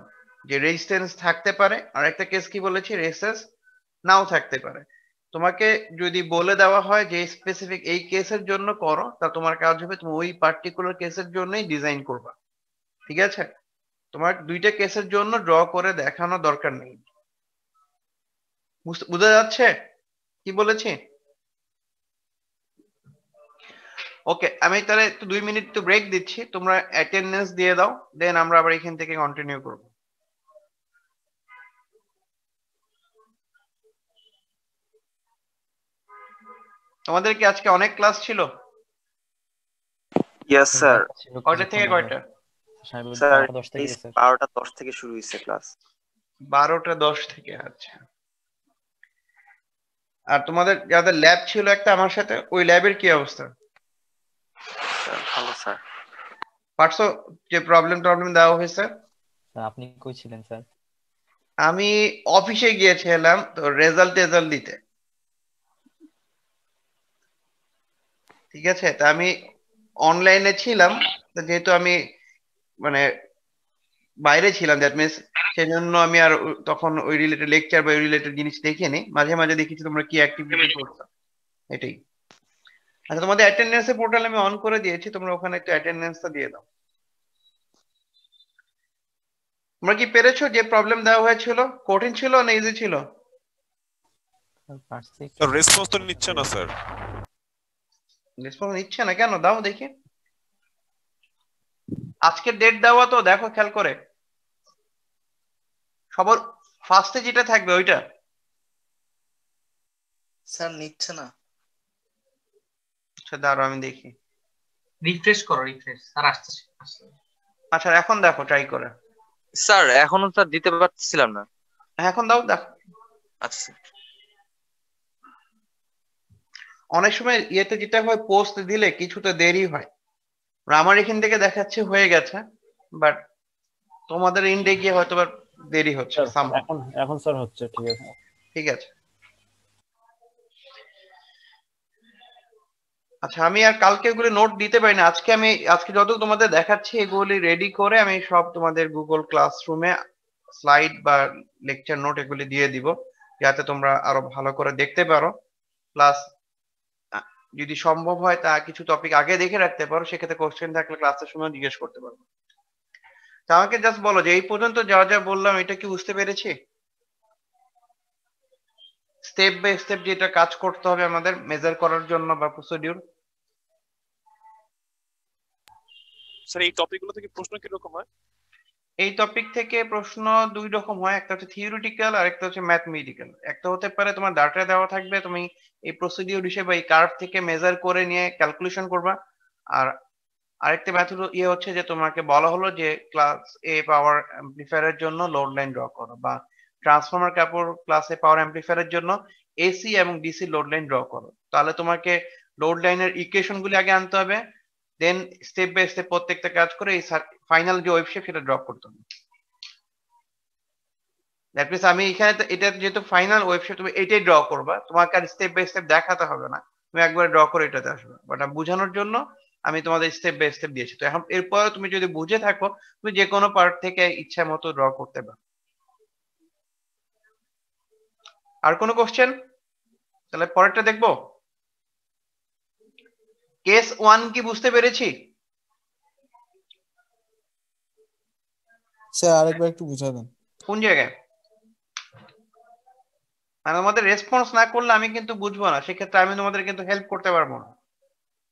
যে রেজিস্ট্যান্স থাকতে পারে, আর একটা কেস কি বলেছি, রেজিস্ট্যান্স নাও থাকতে পারে। তোমাকে যদি বলে দেওয়া হয় যে স্পেসিফিক এই কেসের জন্য করো, তা তোমার কাজ হবে তুমি ওই পার্টিকুলার কেসের জন্যই ডিজাইন করবা। ঠিক আছে, তোমার দুইটা কেসের জন্য ড্র করে দেখানো দরকার নেই। বোঝা যাচ্ছে কি বলেছি? ওকে, আমি তাহলে একটু 2 মিনিট তো ব্রেক দিচ্ছি, তোমরা অ্যাটেন্ডেন্স দিয়ে দাও, দেন আমরা আবার এখান থেকে কন্টিনিউ করব। তোমাদের কি আজকে অনেক ক্লাস ছিল? Yes sir. কয়টা থেকে কয়টা? স্যার 12:10 থেকে স্যার 12:10 থেকে শুরু হয়েছে ক্লাস। 12:10 থেকে, আচ্ছা। আর তোমাদের যাদের ল্যাব ছিল একটা আমার সাথে, ওই ল্যাবের কি অবস্থা? স্যার ভালো স্যার। পারছো যে প্রবলেম দেওয়া হয়েছে? স্যার আপনি কই ছিলেন স্যার? আমি অফিসে গিয়েছিলাম তো রেজাল্ট দিতে, ঠিক আছে? তা আমি অনলাইনে ছিলাম, তো যেহেতু আমি মানে বাইরে ছিলাম, দ্যাট মিনস সেই জন্য আমি আর তখন ওই রিলেটেড লেকচার বা ওই রিলেটেড জিনিস দেখিনি। মাঝে মাঝে দেখেছি তোমরা কি অ্যাক্টিভিটি করছো, এটাই। আচ্ছা, তোমাদের অ্যাটেন্ডেন্সের পোর্টাল আমি অন করে দিয়েছি, তোমরা ওখানে একটু অ্যাটেন্ডেন্সটা দিয়ে দাও। তোমরা কি পেরেছো? যে প্রবলেম দেওয়া হয়েছিল কঠিন ছিল না ইজি ছিল? স্যার পারছি। স্যার রেসপন্স তো নিচ্ছে না স্যার। রেসপন্স নিচ্ছে না কেন? দাও দেখি। আজকের ডেট দেওয়া তো, দেখো খেয়াল করে। সবার ফার্স্টে যেটা থাকবে ওইটা। স্যার নিচ্ছে না। আচ্ছা দাঁড়াও আমি দেখি। রিফ্রেশ করো, রিফ্রেশ। স্যার আসছে। আচ্ছা এখন দেখো ট্রাই করে। স্যার এখনো স্যার দিতে পারছিলাম না। এখন দাও, দেখো। আচ্ছা স্যার। অনেক সময় ইয়েতে যেটা হয়, পোস্ট দিলে কিছুটা দেরি হয়। আমার এখান থেকে দেখাচ্ছে হয়ে গেছে, বাট তোমাদের ইন্ডে গিয়ে হয়তো বা দেরি হচ্ছে। এখন স্যার হচ্ছে, ঠিক আছে। ঠিক আছে। আচ্ছা আমি আর কালকে এগুলি নোট দিতে পারি না। আজকে যত তোমাদের দেখাচ্ছি এগুলি রেডি করে আমি সব তোমাদের গুগল ক্লাসরুমে স্লাইড বা লেকচার নোট এগুলি দিয়ে দিব, যাতে তোমরা আরো ভালো করে দেখতে পারো। প্লাস যদি সম্ভব হয় তা কিছু টপিক আগে দেখে রাখতে পারো, সেক্ষেত্রে কোশ্চেন থাকলে ক্লাসের সময় জিজ্ঞেস করতে পারো। তা আমাকে জাস্ট বলো যে এই পর্যন্ত যা যা বললাম এটা কি বুঝতে পেরেছি? স্টেপ বাই স্টেপ যেটা কাজ করতে হবে আমাদের মেজার করার জন্য বা প্রসিডিউর। স্যার এই টপিকগুলো থেকে প্রশ্ন কি রকম হয়? এই টপিক থেকে প্রশ্ন দুই রকম হয়, একটা হচ্ছে থিওরিটিক্যাল আর একটা হচ্ছে ম্যাথমেটিক্যাল। একটা হতে পারে তোমার ডাটা দেওয়া থাকবে, তুমি এই প্রসিডিউর হিসেবে এই কার্ভ থেকে মেজার করে নিয়ে ক্যালকুলেশন করবা। আর আরেকটা মেথড হচ্ছে যে তোমাকে বলা হলো যে ক্লাস এ পাওয়ার অ্যাম্পলিফায়ারের জন্য লোড লাইন ড্র করো, বা ট্রান্সফরমার ক্লাস এ পাওয়ার অ্যাম্পলিফায়ারের জন্য এসি এবং ডিসি লোড লাইন ড্র করো। তাহলে তোমাকে লোড লাইনের ইকুয়েশন গুলি আগে আনতে হবে, দেন স্টেপ বাই স্টেপ প্রত্যেকটা কাজ করে এই ফাইনাল যে ওয়েব শেপ সেটা ড্র করতে হবে। দ্যাট মিন্স আমি এখানে এটা যেহেতু ফাইনাল ওয়েব শেপ, তুমি এটাই ড্র করবা, তোমাকে আর স্টেপ বাই স্টেপ দেখাতে হবে না, তুমি একবার ড্র করে এটাতে আসবে। বাট বোঝানোর জন্য আমি তোমাদের স্টেপ বাই স্টেপ দিয়েছি। তো এখন এরপর তুমি যদি বুঝে থাকো, তুমি যে কোনো পার্ট থেকে ইচ্ছা মতো ড্র করতে পারো। আর কোনো কোশ্চেন? তাহলে পরেরটা দেখবো। কেস 1 কি বুঝতে পেরেছি? স্যার আরেকবার একটু বুঝা দেন। কোন জায়গায়? মানে আমাদের রেসপন্স না করলে আমি কিন্তু বুঝবো না, সেক্ষেত্রে আমি তোমাদের কিন্তু হেল্প করতে পারবো না।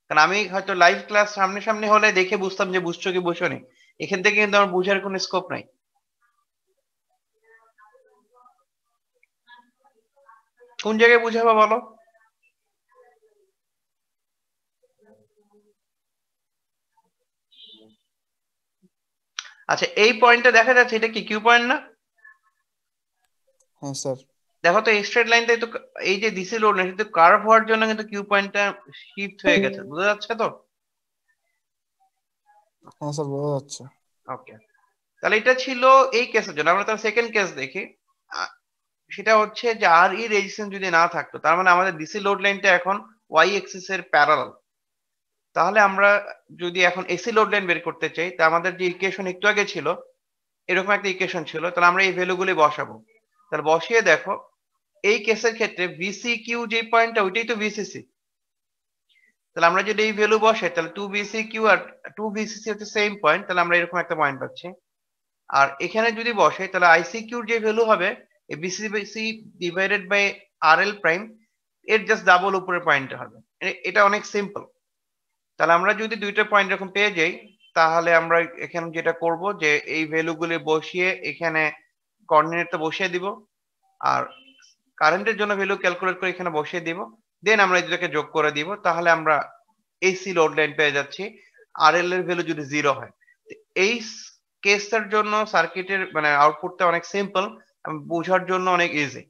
কারণ আমি হয়তো লাইভ ক্লাস সামনে হলে দেখে বুঝতাম যে বুঝছো কি বুঝোনি, এখান থেকে কিন্তু আমার বুঝার কোনো স্কোপ নাই। কোন জায়গায় বুঝাবো বলো? আচ্ছা এই পয়েন্টটা দেখা যাচ্ছে, এটা কি কিউ পয়েন্ট না? হ্যাঁ স্যার। দেখো তো এই স্ট্রেট লাইনটাই তো, এই যে ডিসি লোড লাইন কিন্তু কার্ভ হওয়ার জন্য কিন্তু কিউ পয়েন্টটা শিফট হয়ে গেছে, বোঝা যাচ্ছে তো? হ্যাঁ স্যার বোঝা যাচ্ছে। ওকে, তাহলে এটা ছিল এই কেসের জন্য। আমরা তাহলে সেকেন্ড কেস দেখি। সেটা হচ্ছে যে আর ই রেজিস্ট্যান্স যদি না থাকতো, তার মানে আমাদের ডিসি লোড লাইনটা এখন ওয়াই এক্সিস এর প্যারালাল। তাহলে আমরা যদি এখন এসি লোড লাইন বের করতে চাই, তা আমাদের যে ইকুয়েশন একটু আগে ছিল, এরকম একটা ইকুয়েশন ছিল, তাহলে আমরা এই ভ্যালুগুলি বসাবো। তাহলে বসিয়ে দেখো, এই কেসের ক্ষেত্রে ভিসি কিউ যে পয়েন্টটা ওইটাই তো ভিসিসি। তাহলে আমরা যদি এই ভ্যালু বসাই, তাহলে 2 কিউ আর 2 হচ্ছে সেম পয়েন্ট, তাহলে আমরা এরকম একটা পয়েন্ট পাচ্ছি। আর এখানে যদি বসাই, তাহলে কিউর যে ভ্যালু হবে এই BC divided by RL prime, এর জাস্ট ডাবল উপরের পয়েন্টটা হবে। এটা অনেক সিম্পল। তাহলে আমরা যদি দুইটা পয়েন্ট এরকম পেয়ে যাই, তাহলে আমরা এখানে যেটা করব যে এই ভ্যালুগুলি বসিয়ে এখানে কোঅর্ডিনেটটা বসিয়ে দিব, আর কারেন্টের জন্য ভ্যালু ক্যালকুলেট করে এখানে বসিয়ে দিব, দেন আমরা এই দুটোকে যোগ করে দিব। তাহলে আমরা এসি লোড লাইন পেয়ে যাচ্ছি, আরএল এর ভ্যালু যদি 0 হয়। এই কেসটার জন্য সার্কিটের মানে আউটপুটটা অনেক সিম্পল, বোঝার জন্য অনেক ইজি।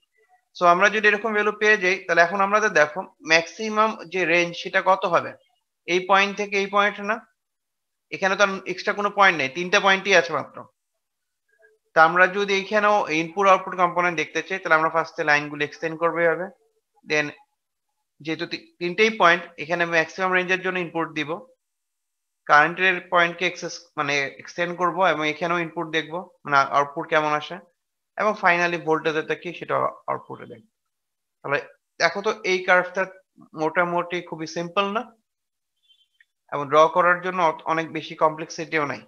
সো আমরা যদি এরকম ভ্যালু পেয়ে যাই, তাহলে এখন আমরা দেখো ম্যাক্সিমাম যে রেঞ্জ সেটা কত হবে, এই পয়েন্ট থেকে এই পয়েন্ট না, এখানে তো এক্সট্রা কোনো পয়েন্ট নেই, 3টা পয়েন্টই আছে মাত্র। তা আমরা যদি এখানেও ইনপুট আউটপুট কম্পোনেন্ট দেখতে চাই, তাহলে আমরা ফার্স্টে লাইনগুলো এক্সটেন্ড করবো এভাবে, দেন যেহেতু 3টেই পয়েন্ট, এখানে ম্যাক্সিমাম রেঞ্জের জন্য ইনপুট দিব, কারেন্টের পয়েন্টকে মানে এক্সটেন্ড করব, এবং এখানেও ইনপুট দেখবো মানে আউটপুট কেমন আসে, এবং ফাইনালি ভোল্টেজটা কি সেটা আউটপুটে দেখবো। তাহলে দেখো তো এই কার্ভটা মোটামুটি খুবই সিম্পল না, এবং ড্র করার জন্য অনেক বেশি কমপ্লেক্সিটিও নাই।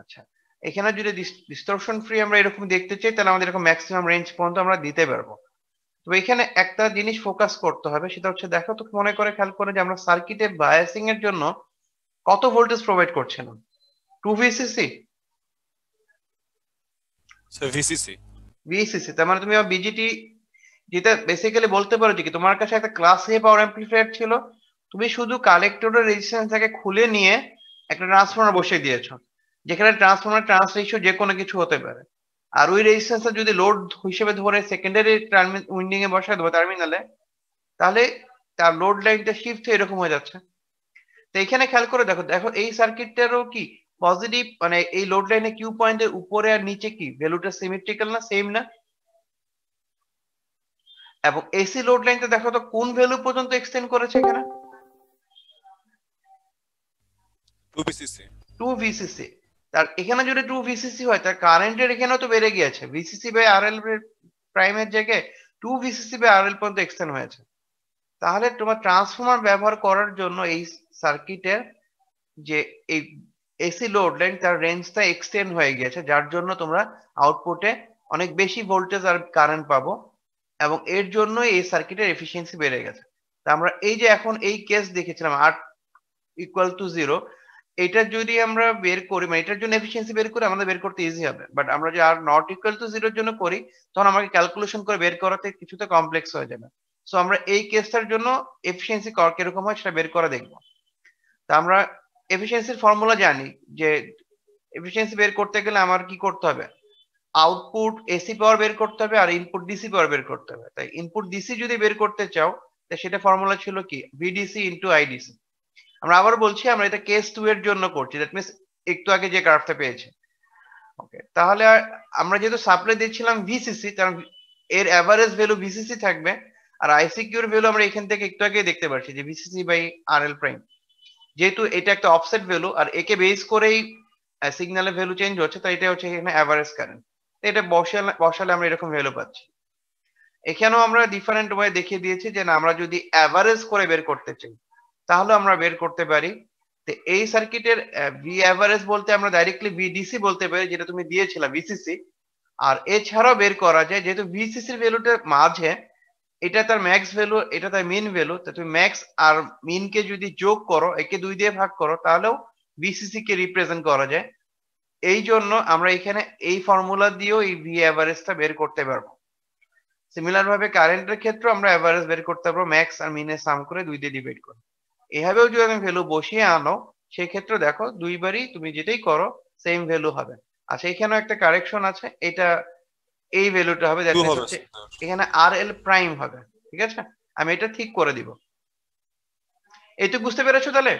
আচ্ছা, এখানে যদি ডিস্টরশন ফ্রি আমরা এরকম দেখতে চাই, তাহলে আমাদের এরকম ম্যাক্সিমাম রেঞ্জ পর্যন্ত আমরা দিতে পারবো। তো এখানে একটা জিনিস ফোকাস করতে হবে, সেটা হচ্ছে দেখো তো মনে করে খেয়াল করে যে আমরা সার্কিটে বায়াসিং এর জন্য কত ভোল্টেজ প্রোভাইড করছিলাম, 2 ভিসিসি স্যার ভিসিসি ভিসিসি, তার মানে তুমি বিজিটি যেটা বেসিক্যালি বলতে পারো যে কি তোমার কাছে একটা ক্লাস এ পাওয়ার অ্যাম্পলিফায়ার ছিল, তুমি শুধু কালেক্টরের রেজিস্ট্যান্সটাকে খুলে নিয়ে একটা ট্রান্সফর্মার বসিয়ে দিয়েছো, যেখানে ট্রান্সফর্মার ট্রান্স রেশিও যে কোনো কিছু হতে পারে, আর ওই রেজিস্ট্যান্সটা যদি লোড হিসেবে ধরে সেকেন্ডারি উইন্ডিং এ বসায় দেবো টার্মিনালে, তাহলে তার লোড লাইনটা শিফট এরকম হয়ে যাচ্ছে। তো এখানে খেয়াল করে দেখো, দেখো এই সার্কিটটারও কি পজিটিভ, মানে এই লোড লাইনে কিউ পয়েন্টের উপরে আর নিচে কি ভ্যালুটা সিমেট্রিক্যাল না, সেম না? এবং এসি লোড লাইনটা দেখো তো কোন ভ্যালু পর্যন্ত এক্সটেন্ড করেছে এখানে, 2 ভিসিসি 2 ভিসিসি। তার এখানে যদি 2 ভিসিসি হয়, তার কারেন্টের এখানেও তো বেড়ে গিয়েছে, ভিসিসি বাই আরএল প্রাইমের জায়গায় 2 ভিসিসি বাই আরএল পর্যন্ত এক্সটেন্ড হয়েছে। তাহলে তোমার ট্রান্সফর্মার ব্যবহার করার জন্য এই সার্কিটের যে এই এসি লোড লাইন তার রেঞ্জটা এক্সটেন্ড হয়ে গিয়েছে, যার জন্য তোমরা আউটপুটে অনেক বেশি ভোল্টেজ আর কারেন্ট পাবো, এবং এর জন্য এই সার্কিটের এফিসিয়েন্সি বেড়ে গেছে। তা আমরা এই যে এখন এই কেস দেখেছিলাম R = 0, এটা যদি আমরা বের করি, মানে এটার জন্য এফিসিয়েন্সি বের করে আমাদের বের করতে ইজি হবে, বাট আমরা যদি R ≠ 0 এর জন্য করি, তখন আমাকে ক্যালকুলেশন করে বের করাতে কিছুটা কমপ্লেক্স হয়ে যাবে। সো আমরা এই কেসটার জন্য এফিসিয়েন্সি কিরকম হয় সেটা বের করা দেখবো। তা আমরা এফিসিয়েন্সির ফর্মুলা জানি যে এফিসিয়েন্সি বের করতে গেলে আমার কি করতে হবে, আউটপুট এসি পাওয়ার বের করতে হবে আর ইনপুট ডিসি পাওয়ার বের করতে হবে। তাই ইনপুট ডিসি যদি বের করতে চাও, তাহলে সেটা ফর্মুলা ছিল কি ভিডিসি ইনটু আইডিসি। আমরা আবার বলছি আমরা এটা কেস 2 এর জন্য করছি, দ্যাট মিন্স একটু আগে যে গ্রাফটা পেয়েছে। ওকে, তাহলে আমরা যেহেতু সাপ্লাই দিচ্ছিলাম ভিসিসি, কারণ এর এভারেজ ভ্যালু ভিসিসি থাকবে, আর আইসিকিউর ভ্যালু আমরা এখান থেকে একটু আগে দেখতে পাচ্ছি যে ভিসিসি বাই আরএল প্রাইম। যেহেতু এটা একটা অফসেট ভ্যালু আর একে বেস করেই সিগন্যালের ভ্যালু চেঞ্জ হচ্ছে, তাই এটা হচ্ছে এখানে এভারেজ কারেন্ট। এটা বসালে আমরা এরকম ভ্যালু পাচ্ছি। এখানেও আমরা ডিফারেন্ট ওয়ে দেখিয়ে দিয়েছি যে না, আমরা যদি এভারেজ করে বের করতে চাই তাহলে আমরা বের করতে পারি। তো এই সার্কিটের ভি এভারেজ বলতে আমরা ডাইরেক্টলি ভিডিসি বলতে পারি, যেটা তুমি দিয়েছিলা ভিসিসি। আর এছাড়াও বের করা যায়, যেহেতু ভিসিসির ভ্যালুটার মাঝে এটা তার ম্যাক্স ভ্যালু, এটা তার মিন ভ্যালু, তো তুমি ম্যাক্স আর মিন কে যদি যোগ করো, একে 2 দিয়ে ভাগ করো, তাহলেও ভিসিসি কে রিপ্রেজেন্ট করা যায়। এই জন্য আমরা এখানে এই ফর্মুলা দিয়েও এই ভি এভারেজটা বের করতে পারবো। সিমিলার ভাবে কারেন্টের ক্ষেত্রে আমরা এভারেজ বের করতে পারবো ম্যাক্স আর মিনের সাম করে 2 দিয়ে ডিভাইড করে। এভাবেও যদি আমি ভ্যালু বসিয়ে আনো, সেই ক্ষেত্রে দেখো দুইবারই তুমি যেটাই করো সেম ভ্যালু হবে। আচ্ছা, এখানেও একটা কারেকশন আছে, এটা এই ভ্যালুটা হবে, দ্যাট মিন্স হচ্ছে এখানে আরএল প্রাইম হবে। ঠিক আছে, আমি এটা ঠিক করে দিব। এইটুকু বুঝতে পেরেছো? তাহলে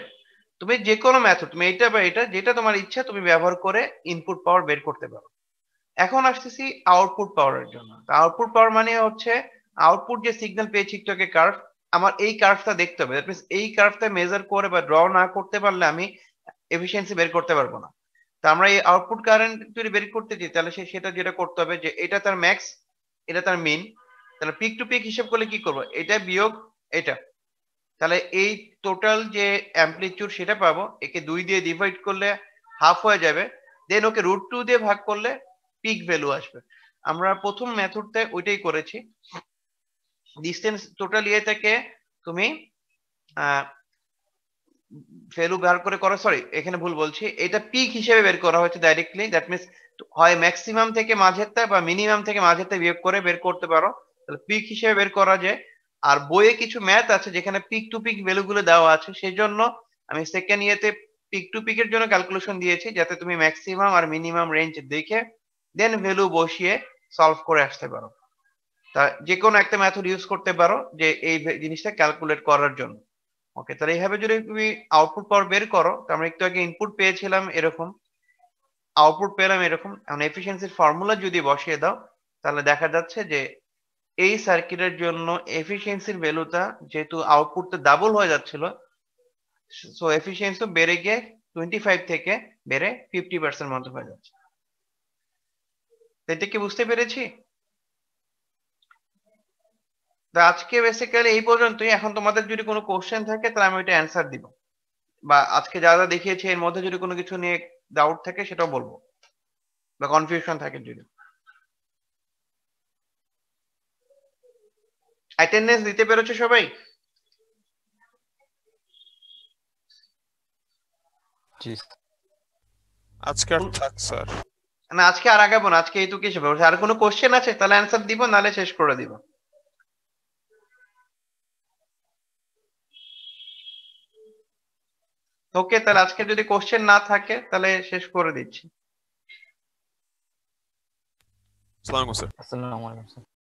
তুমি যে কোনো মেথড, তুমি এটা বা এটা যেটা তোমার ইচ্ছা তুমি ব্যবহার করে ইনপুট পাওয়ার বের করতে পারো। এখন আসতেছি আউটপুট পাওয়ারের জন্য। আউটপুট পাওয়ার মানে হচ্ছে আউটপুট যে সিগন্যাল পেয়েছি একটু আগে কার্ভ, আমার এই কার্ভটা দেখতে হবে। দ্যাট মিন্স এই কার্ভটা মেজার করে বা ড্র না করতে পারলে আমি এফিসিয়েন্সি বের করতে পারবো না। তো আমরা এই আউটপুট কারেন্ট যদি বের করতে চাই, তাহলে সেটা যেটা করতে হবে যে এটা তার ম্যাক্স, এটা তার মিন, তাহলে পিক টু পিক হিসেব করলে কি করবো, এটা বিয়োগ এটা, তাহলে এই টোটাল যে অ্যাম্পলিটিউড সেটা পাবো, একে 2 দিয়ে ডিভাইড করলে হাফ হয়ে যাবে, দেন ওকে √2 দিয়ে ভাগ করলে পিক ভ্যালু আসবে। আমরা প্রথম মেথডতে ওইটাই করেছি। ডিসটেন্স টোটাল ইয়ে থেকে তুমি ভ্যালু বের করে সরি এখানে ভুল বলছি, এটা পিক হিসেবে বের করা হয়েছে ডাইরেক্টলি। দ্যাট মিন্স হয় ম্যাক্সিমাম থেকে মাঝেরটা বা মিনিমাম থেকে মাঝেরটা বিয়োগ করে বের করতে পারো, তাহলে পিক হিসেবে বের করা যায়। আর বইয়ে কিছু ম্যাথ আছে যেখানে পিক টু পিক ভ্যালু গুলো দেওয়া আছে, সেই জন্য আমি সেকেন্ড ইয়েতে পিক টু পিকের জন্য ক্যালকুলেশন দিয়েছি যাতে তুমি ম্যাক্সিমাম আর মিনিমাম রেঞ্জ দেখে দেন ভ্যালু বসিয়ে সলভ করে আসতে পারো। তা যে কোনো একটা মেথড ইউজ করতে পারো যে এই জিনিসটা ক্যালকুলেট করার জন্য। ওকে, তাহলে এইভাবে যদি তুমি আউটপুট পাওয়ার বের করো, তো আমরা একটু আগে ইনপুট পেয়েছিলাম এরকম, আউটপুট পেলাম এরকম। এখন এফিসিয়েন্সির ফর্মুলা যদি বসিয়ে দাও তাহলে দেখা যাচ্ছে যে এই সার্কিটের জন্য এফিসিয়েন্সির ভ্যালুটা যেহেতু আউটপুটটা ডাবল হয়ে যাচ্ছিল, সো এফিসিয়েন্সি বেড়ে গিয়ে 25 থেকে বেড়ে 50% মতো হয়ে যাচ্ছে। এটা কি বুঝতে পেরেছি? তো আজকে বেসিক্যালি এই পর্যন্তই। এখন তোমাদের যদি কোনো কোশ্চেন থাকে তাহলে আমি ওইটা অ্যান্সার দিব, বা আজকে যা যা দেখিয়েছি এর মধ্যে যদি কোনো কিছু নিয়ে ডাউট থাকে সেটাও বলবো, বা কনফিউশন থাকে যদি। অ্যাটেন্ডেন্স দিতে পেরেছো সবাই? জি আজকে আর থাক স্যার। না আজকে আর আগাবো না, আজকে এইটুকু হিসেবে। আর কোনো কোশ্চেন আছে তাহলে অ্যান্সার দিব, নালে শেষ করে দিব। ওকে, তাহলে আজকে যদি কোশ্চেন না থাকে তাহলে শেষ করে দিচ্ছি। আসসালামু আলাইকুম স্যার। আসসালামু আলাইকুম স্যার।